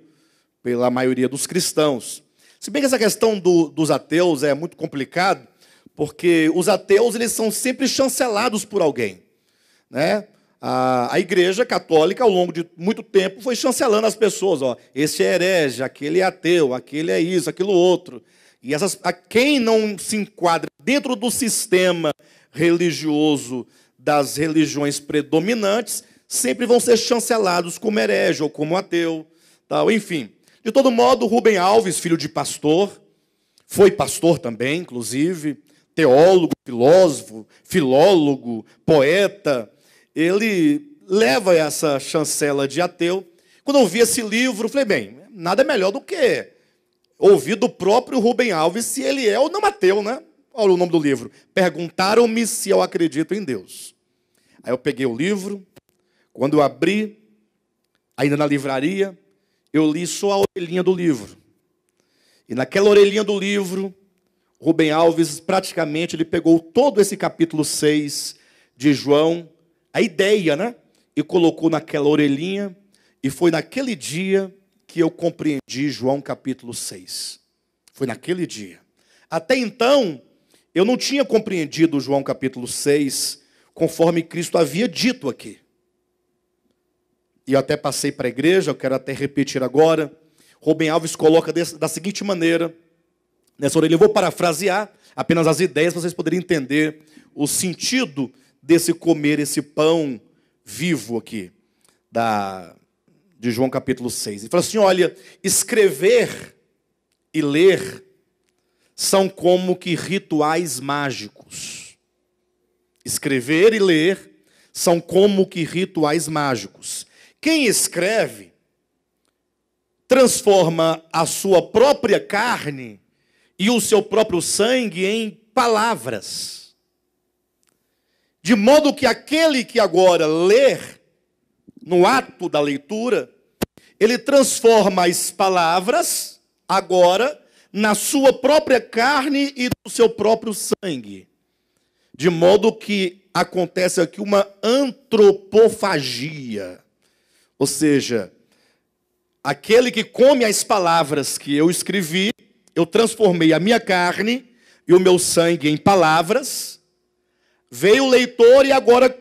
pela maioria dos cristãos. Se bem que essa questão dos ateus é muito complicado, porque os ateus eles são sempre chancelados por alguém, né? a igreja católica, ao longo de muito tempo, foi chancelando as pessoas. Ó, esse é herege, aquele é ateu, aquele é isso, aquilo outro. E quem não se enquadra dentro do sistema religioso das religiões predominantes, sempre vão ser chancelados como herege ou como ateu. Tal. Enfim, de todo modo, Rubem Alves, filho de pastor, foi pastor também, inclusive, teólogo, filósofo, filólogo, poeta, ele leva essa chancela de ateu. Quando eu vi esse livro, falei, bem, nada melhor do que ouvir do próprio Rubem Alves se ele é ou não ateu, né? Olha o nome do livro. Perguntaram-me se eu acredito em Deus. Aí eu peguei o livro, quando eu abri, ainda na livraria, eu li só a orelhinha do livro. E naquela orelhinha do livro, Rubem Alves praticamente ele pegou todo esse capítulo 6 de João, a ideia, né? E colocou naquela orelhinha, e foi naquele dia que eu compreendi João capítulo 6. Foi naquele dia. Até então, eu não tinha compreendido João capítulo 6, conforme Cristo havia dito aqui. E eu até passei para a igreja, eu quero até repetir agora. Rubem Alves coloca da seguinte maneira, nessa orelha, eu vou parafrasear apenas as ideias, para vocês poderem entender o sentido desse comer esse pão vivo aqui, de João capítulo 6. Ele fala assim, olha, escrever e ler são como que rituais mágicos. Escrever e ler são como que rituais mágicos. Quem escreve transforma a sua própria carne e o seu próprio sangue em palavras. De modo que aquele que agora lê, no ato da leitura, ele transforma as palavras, agora, na sua própria carne e no seu próprio sangue. De modo que acontece aqui uma antropofagia. Ou seja, aquele que come as palavras que eu escrevi, eu transformei a minha carne e o meu sangue em palavras. Veio o leitor e agora,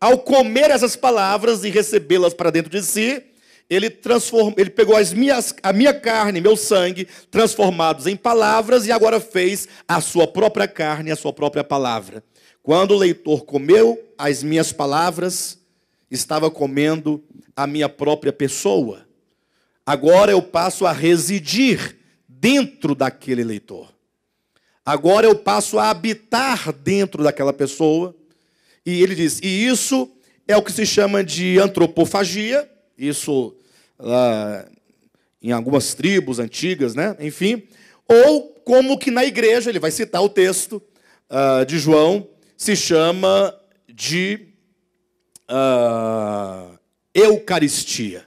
ao comer essas palavras e recebê-las para dentro de si, ele pegou a minha carne, meu sangue, transformados em palavras, e agora fez a sua própria carne, a sua própria palavra. Quando o leitor comeu as minhas palavras, estava comendo a minha própria pessoa. Agora eu passo a residir dentro daquele leitor. Agora eu passo a habitar dentro daquela pessoa. E ele diz, e isso é o que se chama de antropofagia. Isso em algumas tribos antigas, né? Enfim. Ou como que na igreja, ele vai citar o texto de João, se chama de Eucaristia.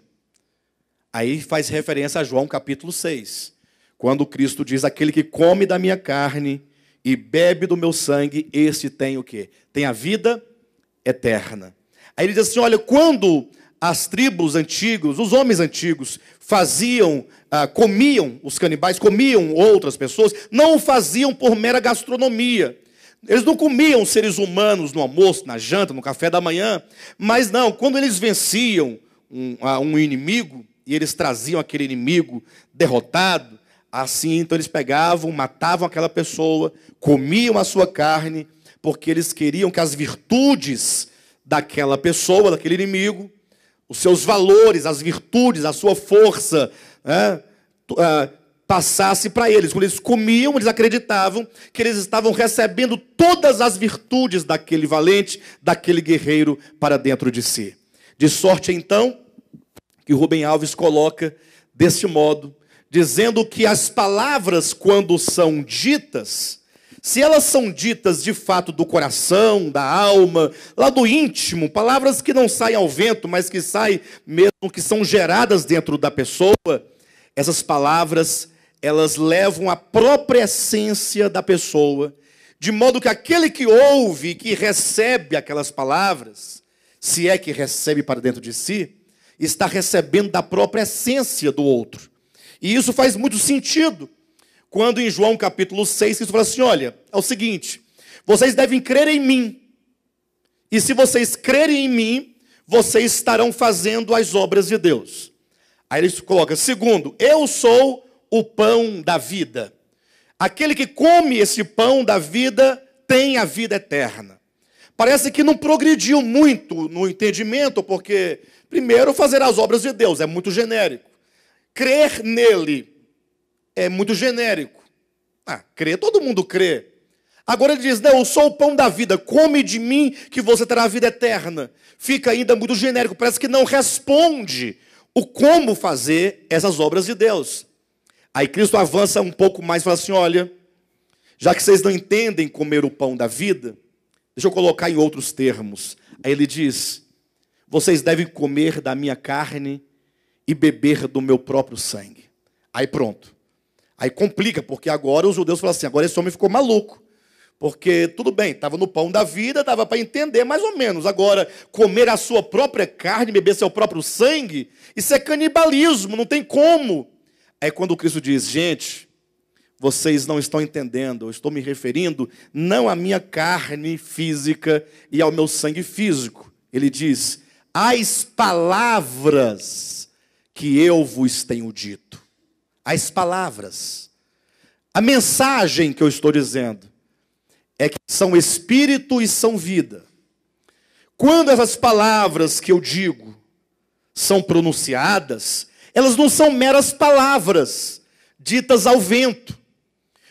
Aí faz referência a João capítulo 6. Quando Cristo diz, aquele que come da minha carne e bebe do meu sangue, esse tem o quê? Tem a vida eterna. Aí ele diz assim, olha, quando as tribos antigas, os homens antigos, comiam, os canibais comiam outras pessoas, não o faziam por mera gastronomia. Eles não comiam seres humanos no almoço, na janta, no café da manhã, mas não, quando eles venciam um inimigo, e eles traziam aquele inimigo derrotado, assim, então eles pegavam, matavam aquela pessoa, comiam a sua carne, porque eles queriam que as virtudes daquela pessoa, daquele inimigo, os seus valores, as virtudes, a sua força, passasse para eles. Quando eles comiam, eles acreditavam que eles estavam recebendo todas as virtudes daquele valente, daquele guerreiro para dentro de si. De sorte, então, que Rubem Alves coloca deste modo, dizendo que as palavras, quando são ditas, se elas são ditas de fato do coração, da alma, lá do íntimo, palavras que não saem ao vento, mas que saem mesmo, que são geradas dentro da pessoa, essas palavras, elas levam a própria essência da pessoa, de modo que aquele que ouve, que recebe aquelas palavras, se é que recebe para dentro de si, está recebendo da própria essência do outro. E isso faz muito sentido. Quando em João capítulo 6, Cristo fala assim, olha, é o seguinte, vocês devem crer em mim. E se vocês crerem em mim, vocês estarão fazendo as obras de Deus. Aí ele coloca, segundo, eu sou o pão da vida. Aquele que come esse pão da vida tem a vida eterna. Parece que não progrediu muito no entendimento, porque, primeiro, fazer as obras de Deus é muito genérico. Crer nele é muito genérico. Crer, todo mundo crê. Agora ele diz, não, eu sou o pão da vida, come de mim que você terá a vida eterna. Fica ainda muito genérico, parece que não responde o como fazer essas obras de Deus. Aí Cristo avança um pouco mais e fala assim, olha, já que vocês não entendem comer o pão da vida, deixa eu colocar em outros termos. Aí ele diz, vocês devem comer da minha carne e beber do meu próprio sangue. Aí pronto. Aí complica, porque agora os judeus falam assim, agora esse homem ficou maluco. Porque, tudo bem, estava no pão da vida, dava para entender mais ou menos. Agora, comer a sua própria carne, beber seu próprio sangue, isso é canibalismo, não tem como. É quando Cristo diz, gente, vocês não estão entendendo, eu estou me referindo não à minha carne física e ao meu sangue físico. Ele diz, as palavras que eu vos tenho dito. As palavras. A mensagem que eu estou dizendo é que são espírito e são vida. Quando essas palavras que eu digo são pronunciadas, elas não são meras palavras ditas ao vento.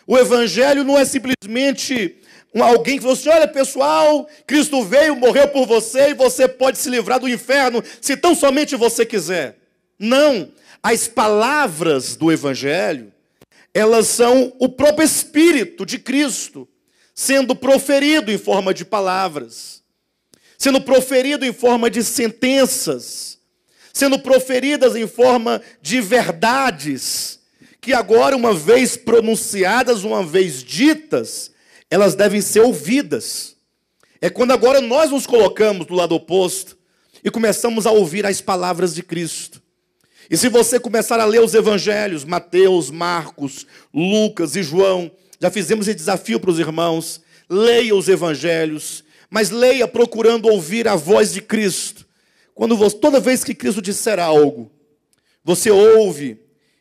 O evangelho não é simplesmente alguém que falou assim, olha pessoal, Cristo veio, morreu por você e você pode se livrar do inferno se tão somente você quiser. Não, as palavras do evangelho, elas são o próprio Espírito de Cristo, sendo proferido em forma de palavras, sendo proferido em forma de sentenças, sendo proferidas em forma de verdades, que agora, uma vez pronunciadas, uma vez ditas, elas devem ser ouvidas. É quando agora nós nos colocamos do lado oposto e começamos a ouvir as palavras de Cristo. E se você começar a ler os evangelhos, Mateus, Marcos, Lucas e João, já fizemos esse desafio para os irmãos, leia os evangelhos, mas leia procurando ouvir a voz de Cristo. Toda vez que Cristo disser algo, você ouve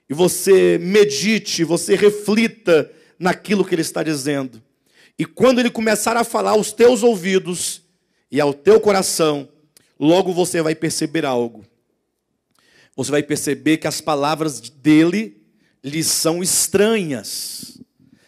e você medite, você reflita naquilo que Ele está dizendo. E quando Ele começar a falar aos teus ouvidos e ao teu coração, logo você vai perceber algo. Você vai perceber que as palavras dele lhe são estranhas.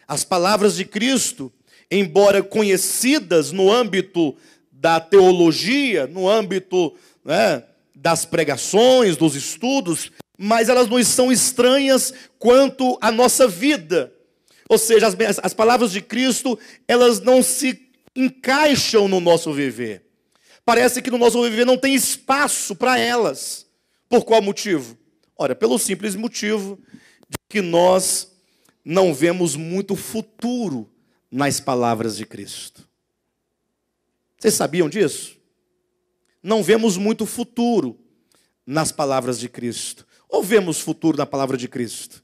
As palavras de Cristo, embora conhecidas no âmbito da teologia, no âmbito, né, das pregações, dos estudos, mas elas nos são estranhas quanto à nossa vida. Ou seja, as palavras de Cristo, elas não se encaixam no nosso viver. Parece que no nosso viver não tem espaço para elas. Por qual motivo? Ora, pelo simples motivo de que nós não vemos muito futuro nas palavras de Cristo. Vocês sabiam disso? Não vemos muito futuro nas palavras de Cristo. Ou vemos futuro na palavra de Cristo?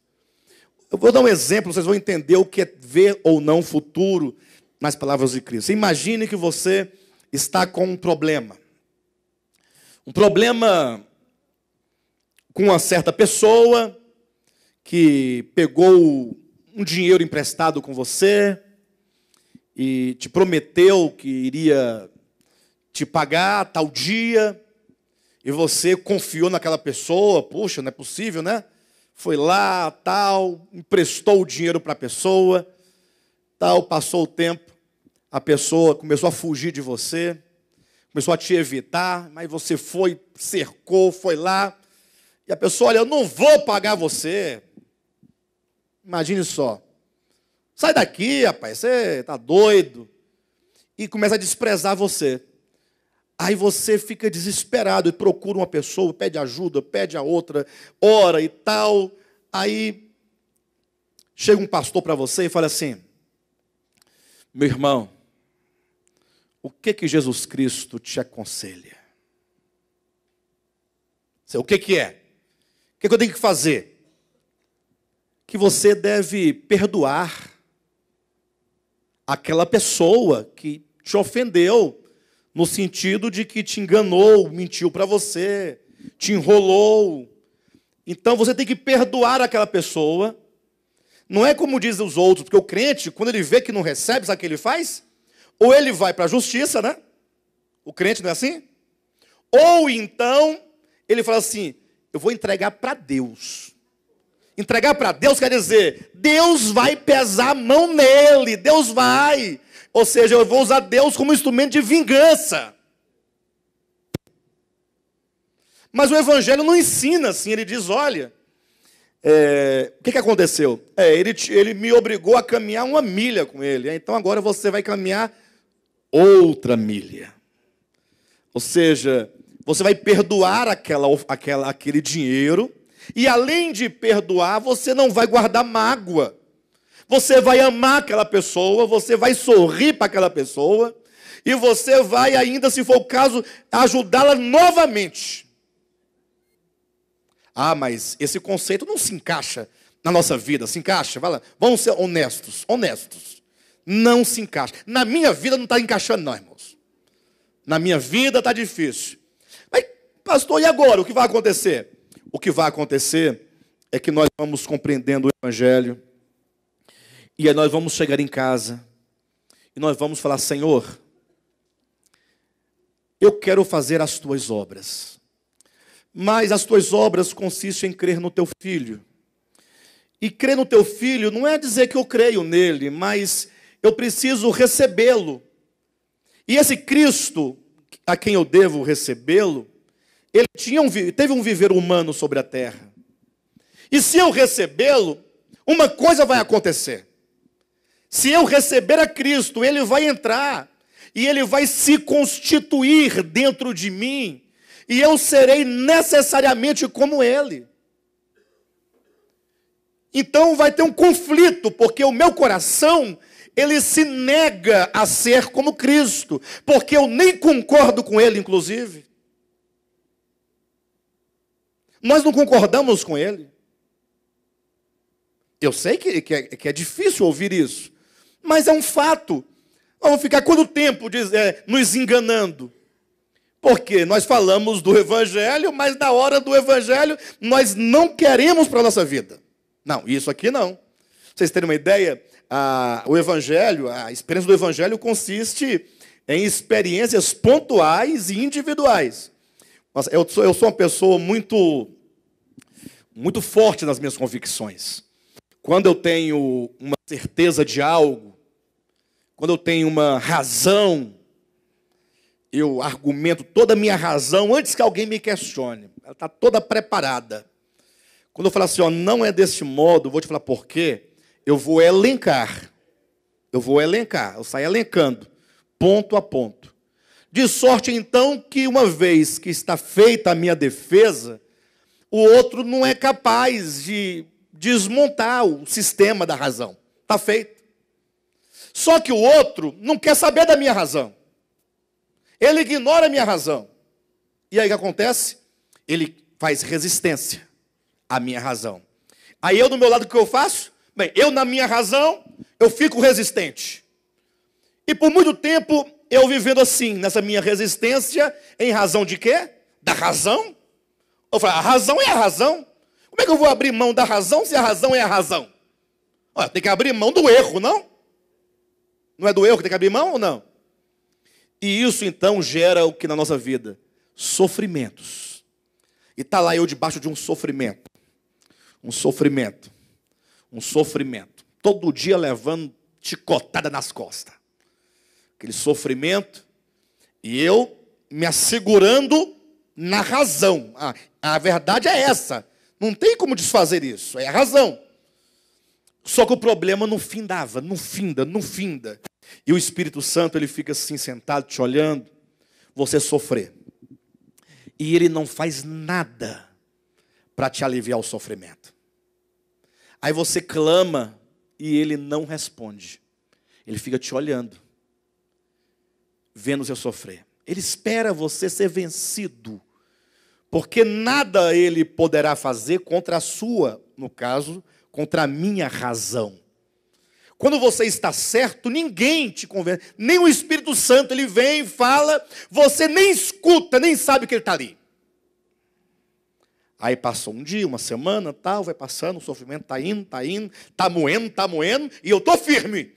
Eu vou dar um exemplo, vocês vão entender o que é ver ou não futuro nas palavras de Cristo. Imagine que você está com um problema. Um problema com uma certa pessoa que pegou um dinheiro emprestado com você e te prometeu que iria te pagar tal dia, e você confiou naquela pessoa, puxa, não é possível, né? Foi lá, tal, emprestou o dinheiro para a pessoa, tal, passou o tempo, a pessoa começou a fugir de você, começou a te evitar, mas você foi, cercou, foi lá, e a pessoa, olha, eu não vou pagar você. Imagine só. Sai daqui, rapaz, você está doido. E começa a desprezar você. Aí você fica desesperado e procura uma pessoa, pede ajuda, pede a outra, ora e tal. Aí chega um pastor para você e fala assim, meu irmão, o que Jesus Cristo te aconselha? O que é? O que eu tenho que fazer? Que você deve perdoar aquela pessoa que te ofendeu no sentido de que te enganou, mentiu para você, te enrolou. Então você tem que perdoar aquela pessoa. Não é como dizem os outros, porque o crente, quando ele vê que não recebe, sabe o que ele faz? Ou ele vai para a justiça, né? O crente não é assim? Ou então, ele fala assim, eu vou entregar para Deus. Entregar para Deus quer dizer, Deus vai pesar a mão nele, Deus vai. Ou seja, eu vou usar Deus como instrumento de vingança. Mas o Evangelho não ensina assim, ele diz, olha, o que aconteceu? Ele me obrigou a caminhar 1 milha com ele, então agora você vai caminhar outra milha. Ou seja, você vai perdoar aquele dinheiro, e além de perdoar, você não vai guardar mágoa. Você vai amar aquela pessoa, você vai sorrir para aquela pessoa, e você vai ainda, se for o caso, ajudá-la novamente. Ah, mas esse conceito não se encaixa na nossa vida. Se encaixa? Vai lá. Vamos ser honestos. Honestos. Não se encaixa. Na minha vida não está encaixando, não, irmãos. Na minha vida está difícil. Mas, pastor, e agora? O que vai acontecer? O que vai acontecer é que nós vamos compreendendo o Evangelho. E aí nós vamos chegar em casa. E nós vamos falar, Senhor, eu quero fazer as tuas obras. Mas as tuas obras consistem em crer no teu Filho. E crer no teu Filho não é dizer que eu creio nele, mas eu preciso recebê-lo. E esse Cristo, a quem eu devo recebê-lo, ele teve um viver humano sobre a terra. E se eu recebê-lo, uma coisa vai acontecer. Se eu receber a Cristo, ele vai entrar e ele vai se constituir dentro de mim. E eu serei necessariamente como ele. Então vai ter um conflito, porque o meu coração, ele se nega a ser como Cristo, porque eu nem concordo com ele, inclusive. Nós não concordamos com ele. Eu sei que é difícil ouvir isso, mas é um fato. Vamos ficar quanto tempo nos enganando? Porque nós falamos do Evangelho, mas na hora do Evangelho nós não queremos para a nossa vida. Não, isso aqui não. Vocês terem uma ideia, o Evangelho, a experiência do Evangelho consiste em experiências pontuais e individuais. Eu sou uma pessoa muito forte nas minhas convicções. Quando eu tenho uma certeza de algo, quando eu tenho uma razão, eu argumento toda a minha razão antes que alguém me questione. Ela está toda preparada. Quando eu falar assim, não é deste modo, eu vou te falar por quê. Eu vou elencar. Eu saio elencando, ponto a ponto. De sorte, então, que uma vez que está feita a minha defesa, o outro não é capaz de desmontar o sistema da razão. Está feito. Só que o outro não quer saber da minha razão. Ele ignora a minha razão. E aí o que acontece? Ele faz resistência à minha razão. Aí eu, do meu lado, o que eu faço? Bem, eu na minha razão, eu fico resistente. E por muito tempo, eu vivendo assim, nessa minha resistência, em razão de quê? Da razão? Eu falo, a razão é a razão. Como é que eu vou abrir mão da razão se a razão é a razão? Olha, tem que abrir mão do erro, não? Não é do erro que tem que abrir mão ou não? E isso, então, gera o que na nossa vida? Sofrimentos. E está lá eu debaixo de um sofrimento. Um sofrimento. Um sofrimento. Todo dia levando chicotada nas costas. Aquele sofrimento. E eu me assegurando na razão. A verdade é essa. Não tem como desfazer isso. É a razão. Só que o problema não findava. Não finda. E o Espírito Santo, ele fica assim sentado, te olhando, você sofrer. E ele não faz nada para te aliviar o sofrimento. Aí você clama e ele não responde. Ele fica te olhando, vendo você sofrer. Ele espera você ser vencido, porque nada ele poderá fazer contra a sua, no caso, contra a minha razão. Quando você está certo, ninguém te convence, nem o Espírito Santo, ele vem e fala, você nem escuta, nem sabe que ele está ali. Aí passou um dia, uma semana, tal, vai passando, o sofrimento está indo, está moendo, e eu estou firme.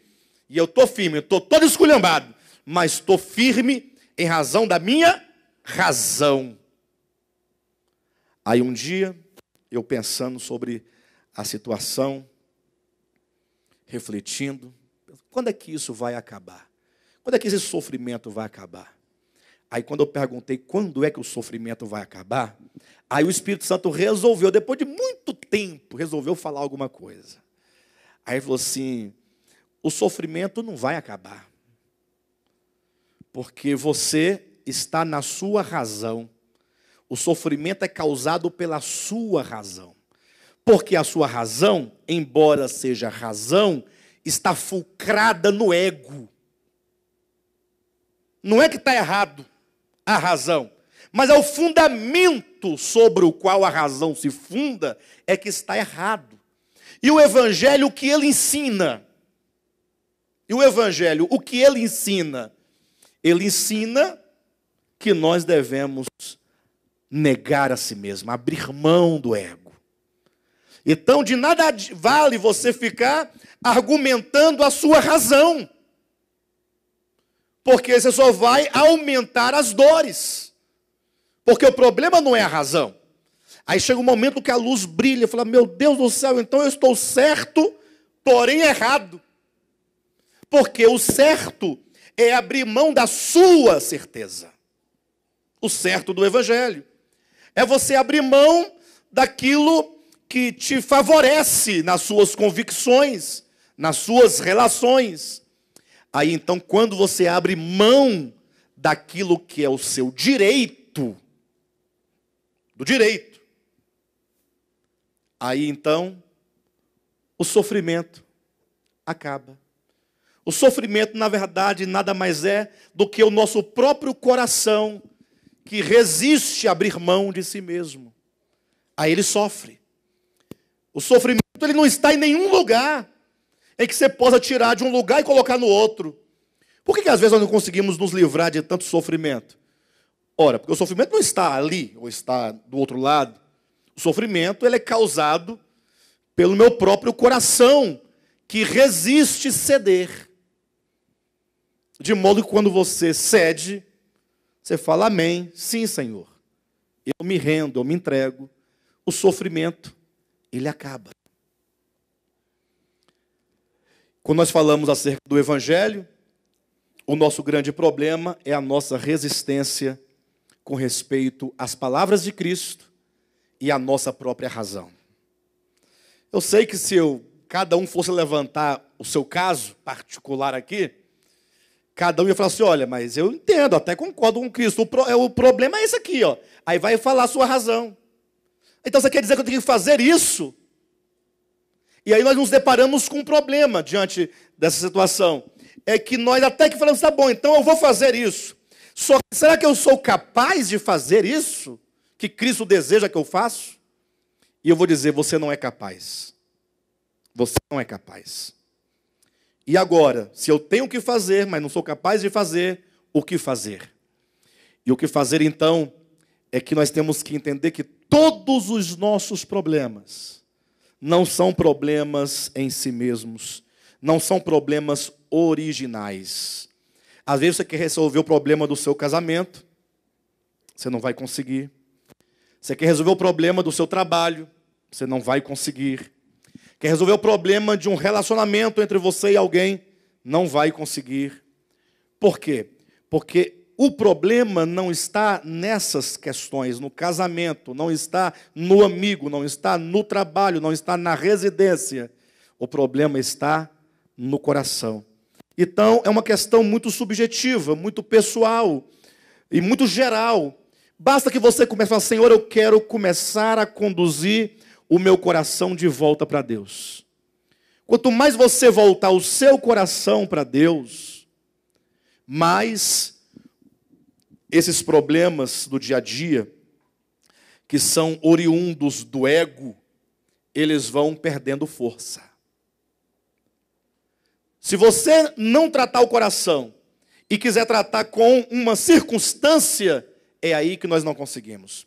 Eu estou todo esculhambado, mas estou firme em razão da minha razão. Aí um dia, eu pensando sobre a situação, refletindo, quando é que isso vai acabar? Quando é que esse sofrimento vai acabar? Aí quando eu perguntei quando é que o sofrimento vai acabar, aí o Espírito Santo resolveu, depois de muito tempo, resolveu falar alguma coisa. Aí ele falou assim, o sofrimento não vai acabar, porque você está na sua razão. O sofrimento é causado pela sua razão. Porque a sua razão, embora seja razão, está fulcrada no ego. Não é que está errado a razão, mas é o fundamento sobre o qual a razão se funda é que está errado. E o Evangelho, o que ele ensina? O que ele ensina? Ele ensina que nós devemos negar a si mesmo, abrir mão do ego. Então, de nada vale você ficar argumentando a sua razão, porque você só vai aumentar as dores, porque o problema não é a razão. Aí chega um momento que a luz brilha, fala, meu Deus do céu, então eu estou certo, porém errado, porque o certo é abrir mão da sua certeza, o certo do Evangelho. É você abrir mão daquilo que te favorece nas suas convicções, nas suas relações. Aí então, quando você abre mão daquilo que é o seu direito, aí então, o sofrimento acaba. O sofrimento, na verdade, nada mais é do que o nosso próprio coração que resiste a abrir mão de si mesmo. Aí ele sofre. O sofrimento ele não está em nenhum lugar em que você possa tirar de um lugar e colocar no outro. Por que às vezes nós não conseguimos nos livrar de tanto sofrimento? Ora, porque o sofrimento não está ali ou está do outro lado. O sofrimento ele é causado pelo meu próprio coração que resiste ceder. De modo que quando você cede, você fala amém, sim Senhor. Eu me rendo, eu me entrego. O sofrimento, ele acaba. Quando nós falamos acerca do Evangelho, o nosso grande problema é a nossa resistência com respeito às palavras de Cristo e à nossa própria razão. Eu sei que se cada um fosse levantar o seu caso particular aqui, cada um ia falar assim, olha, mas eu entendo, até concordo com Cristo, o problema é esse aqui, ó. Aí vai falar a sua razão. Então você quer dizer que eu tenho que fazer isso? E aí nós nos deparamos com um problema diante dessa situação. É que nós até que falamos, tá bom, então eu vou fazer isso. Só que será que eu sou capaz de fazer isso? Que Cristo deseja que eu faça? E eu vou dizer, você não é capaz. Você não é capaz. E agora, se eu tenho que fazer, mas não sou capaz de fazer, o que fazer? E o que fazer então é que nós temos que entender que todos os nossos problemas não são problemas em si mesmos, não são problemas originais. Às vezes você quer resolver o problema do seu casamento, você não vai conseguir. Você quer resolver o problema do seu trabalho, você não vai conseguir. Quer resolver o problema de um relacionamento entre você e alguém, não vai conseguir. Por quê? Porque o problema não está nessas questões, no casamento, não está no amigo, não está no trabalho, não está na residência. O problema está no coração. Então, é uma questão muito subjetiva, muito pessoal e muito geral. Basta que você comece a falar, Senhor, eu quero começar a conduzir o meu coração de volta para Deus. Quanto mais você voltar o seu coração para Deus, mais esses problemas do dia a dia, que são oriundos do ego, eles vão perdendo força. Se você não tratar o coração e quiser tratar com uma circunstância, é aí que nós não conseguimos.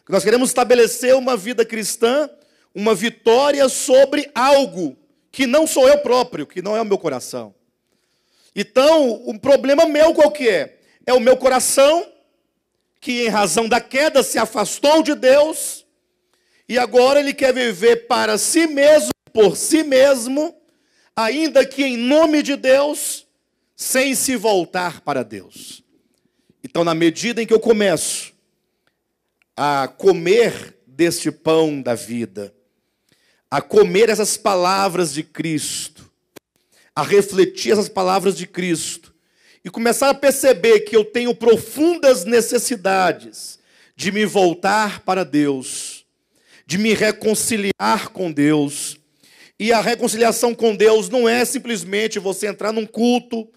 Nós queremos estabelecer uma vida cristã, uma vitória sobre algo que não sou eu próprio, que não é o meu coração. Então, um problema meu qual que é? É o meu coração, que em razão da queda se afastou de Deus, e agora ele quer viver para si mesmo, por si mesmo, ainda que em nome de Deus, sem se voltar para Deus. Então, na medida em que eu começo a comer deste pão da vida, a comer essas palavras de Cristo, a refletir essas palavras de Cristo, e começar a perceber que eu tenho profundas necessidades de me voltar para Deus, de me reconciliar com Deus. E a reconciliação com Deus não é simplesmente você entrar num culto,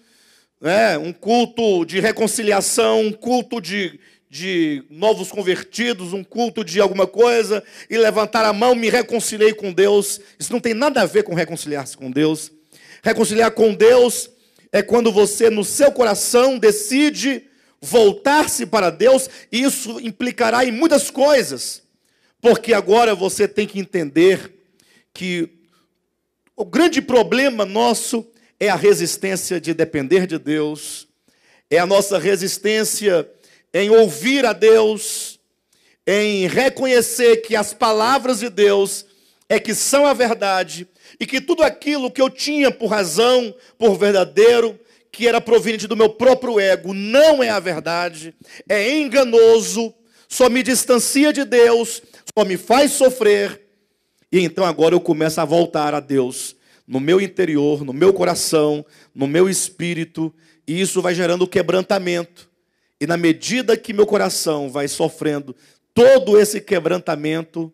um culto de reconciliação, um culto de novos convertidos, um culto de alguma coisa, e levantar a mão, me reconciliei com Deus. Isso não tem nada a ver com reconciliar-se com Deus. Reconciliar com Deus é quando você, no seu coração, decide voltar-se para Deus, e isso implicará em muitas coisas, porque agora você tem que entender que o grande problema nosso é a resistência de depender de Deus, é a nossa resistência em ouvir a Deus, em reconhecer que as palavras de Deus é que são a verdade, e que tudo aquilo que eu tinha por razão, por verdadeiro, que era proveniente do meu próprio ego, não é a verdade, é enganoso, só me distancia de Deus, só me faz sofrer. E então agora eu começo a voltar a Deus, no meu interior, no meu coração, no meu espírito, e isso vai gerando quebrantamento. E na medida que meu coração vai sofrendo todo esse quebrantamento,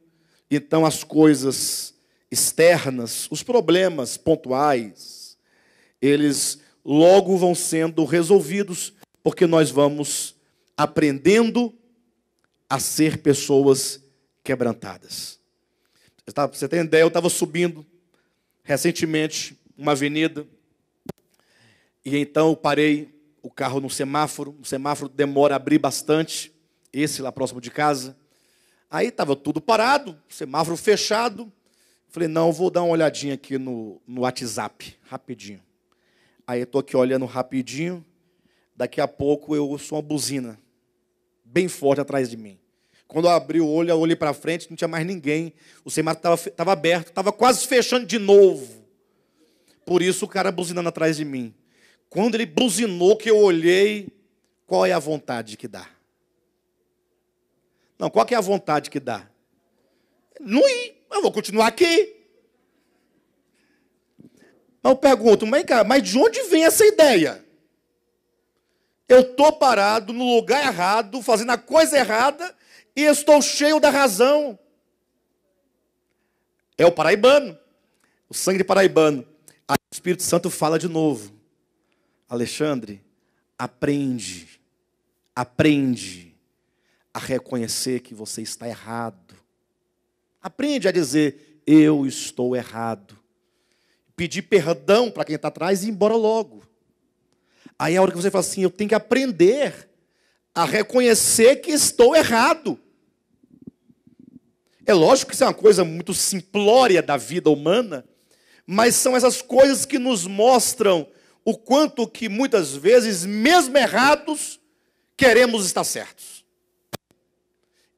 então as coisas externas, os problemas pontuais, eles logo vão sendo resolvidos, porque nós vamos aprendendo a ser pessoas quebrantadas. Você tem ideia, eu estava subindo recentemente uma avenida, e então eu parei o carro no semáforo. O semáforo demora a abrir bastante, esse lá próximo de casa. Aí estava tudo parado, semáforo fechado. Falei, não, vou dar uma olhadinha aqui no WhatsApp, rapidinho. Aí eu estou aqui olhando rapidinho, daqui a pouco eu ouço uma buzina, bem forte atrás de mim. Quando eu abri o olho, eu olhei para frente, não tinha mais ninguém. O semáforo estava aberto, estava quase fechando de novo. Por isso o cara buzinando atrás de mim. Quando ele buzinou, que eu olhei, qual é a vontade que dá? Não, qual que é a vontade que dá? Não ir, eu vou continuar aqui. Mas eu pergunto, mas de onde vem essa ideia? Eu estou parado no lugar errado, fazendo a coisa errada, e estou cheio da razão. É o paraibano, o sangue de paraibano. Aí o Espírito Santo fala de novo. Alexandre, aprende a reconhecer que você está errado. Aprende a dizer, eu estou errado. Pedir perdão para quem está atrás e ir embora logo. Aí é a hora que você fala assim, eu tenho que aprender a reconhecer que estou errado. É lógico que isso é uma coisa muito simplória da vida humana, mas são essas coisas que nos mostram o quanto que muitas vezes, mesmo errados, queremos estar certos.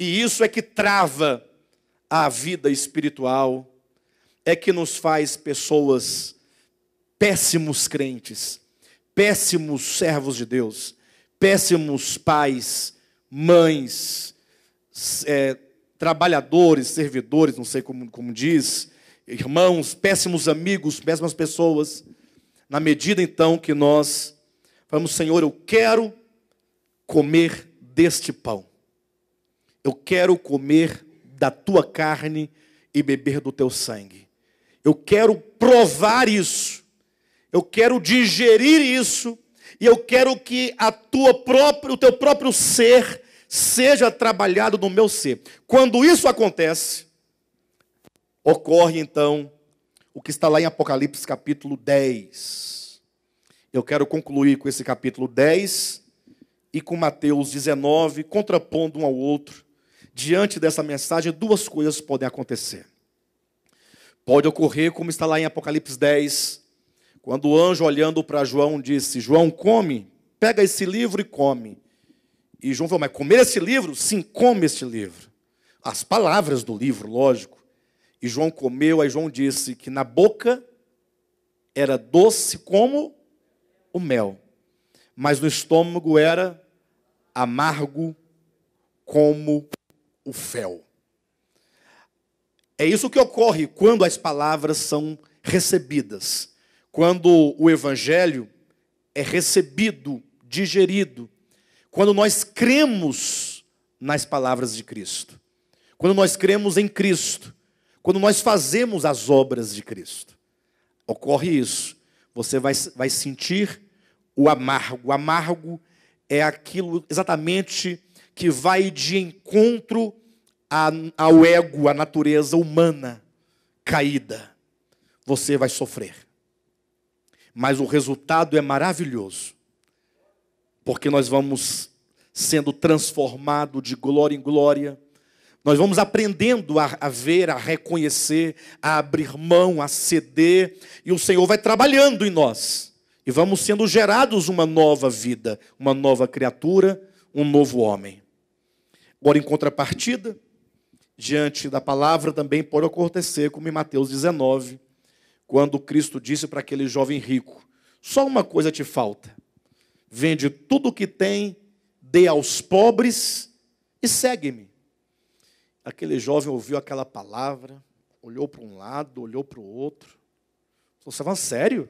E isso é que trava a vida espiritual, é que nos faz pessoas péssimos crentes, péssimos servos de Deus, péssimos pais, mães, trabalhadores, servidores, não sei como diz, irmãos, péssimos amigos, péssimas pessoas. Na medida então que nós falamos, Senhor, eu quero comer deste pão. Eu quero comer da tua carne e beber do teu sangue. Eu quero provar isso. Eu quero digerir isso. E eu quero que o teu próprio ser seja trabalhado no meu ser. Quando isso acontece, ocorre então o que está lá em Apocalipse capítulo 10. Eu quero concluir com esse capítulo 10 e com Mateus 19, contrapondo um ao outro. Diante dessa mensagem, duas coisas podem acontecer. Pode ocorrer, como está lá em Apocalipse 10, quando o anjo, olhando para João, disse: João, come, pega esse livro e come. E João falou: mas comer esse livro? Sim, come este livro. As palavras do livro, lógico. E João comeu, aí João disse que na boca era doce como o mel, mas no estômago era amargo como o fel. É isso que ocorre quando as palavras são recebidas. Quando o evangelho é recebido, digerido. Quando nós cremos nas palavras de Cristo. Quando nós cremos em Cristo. Quando nós fazemos as obras de Cristo. Ocorre isso. Você vai sentir o amargo. O amargo é aquilo exatamente que vai de encontro ao ego, à natureza humana caída. Você vai sofrer. Mas o resultado é maravilhoso. Porque nós vamos sendo transformados de glória em glória. Nós vamos aprendendo a ver, a reconhecer, a abrir mão, a ceder. E o Senhor vai trabalhando em nós. E vamos sendo gerados uma nova vida, uma nova criatura, um novo homem. Agora, em contrapartida, diante da palavra também pode acontecer, como em Mateus 19, quando Cristo disse para aquele jovem rico: só uma coisa te falta. Vende tudo o que tem, dê aos pobres e segue-me. Aquele jovem ouviu aquela palavra, olhou para um lado, olhou para o outro. Você vai sério?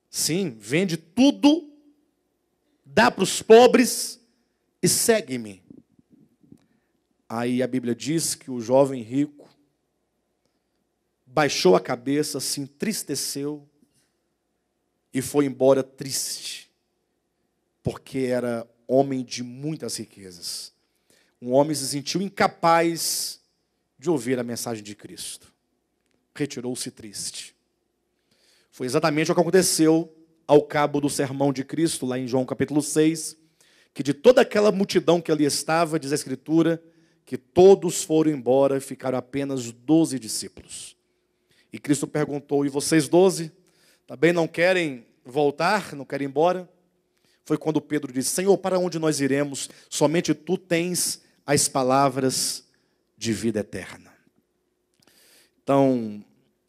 Sim, vende tudo, dá para os pobres e segue-me. Aí a Bíblia diz que o jovem rico baixou a cabeça, se entristeceu e foi embora triste, porque era homem de muitas riquezas. Um homem se sentiu incapaz de ouvir a mensagem de Cristo. Retirou-se triste. Foi exatamente o que aconteceu ao cabo do sermão de Cristo, lá em João capítulo 6, que de toda aquela multidão que ali estava, diz a Escritura, que todos foram embora e ficaram apenas 12 discípulos. E Cristo perguntou: e vocês 12? Também não querem voltar? Não querem ir embora? Foi quando Pedro disse: Senhor, para onde nós iremos? Somente Tu tens as palavras de vida eterna. Então,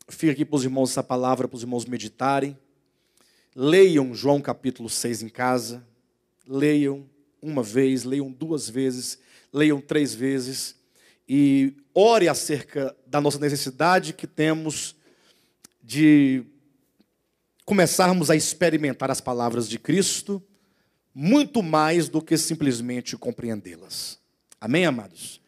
fica aqui para os irmãos essa palavra, para os irmãos meditarem. Leiam João capítulo 6 em casa. Leiam uma vez, leiam 2 vezes, leiam 3 vezes. E ore acerca da nossa necessidade que temos de começarmos a experimentar as palavras de Cristo, muito mais do que simplesmente compreendê-las. Amém, amados?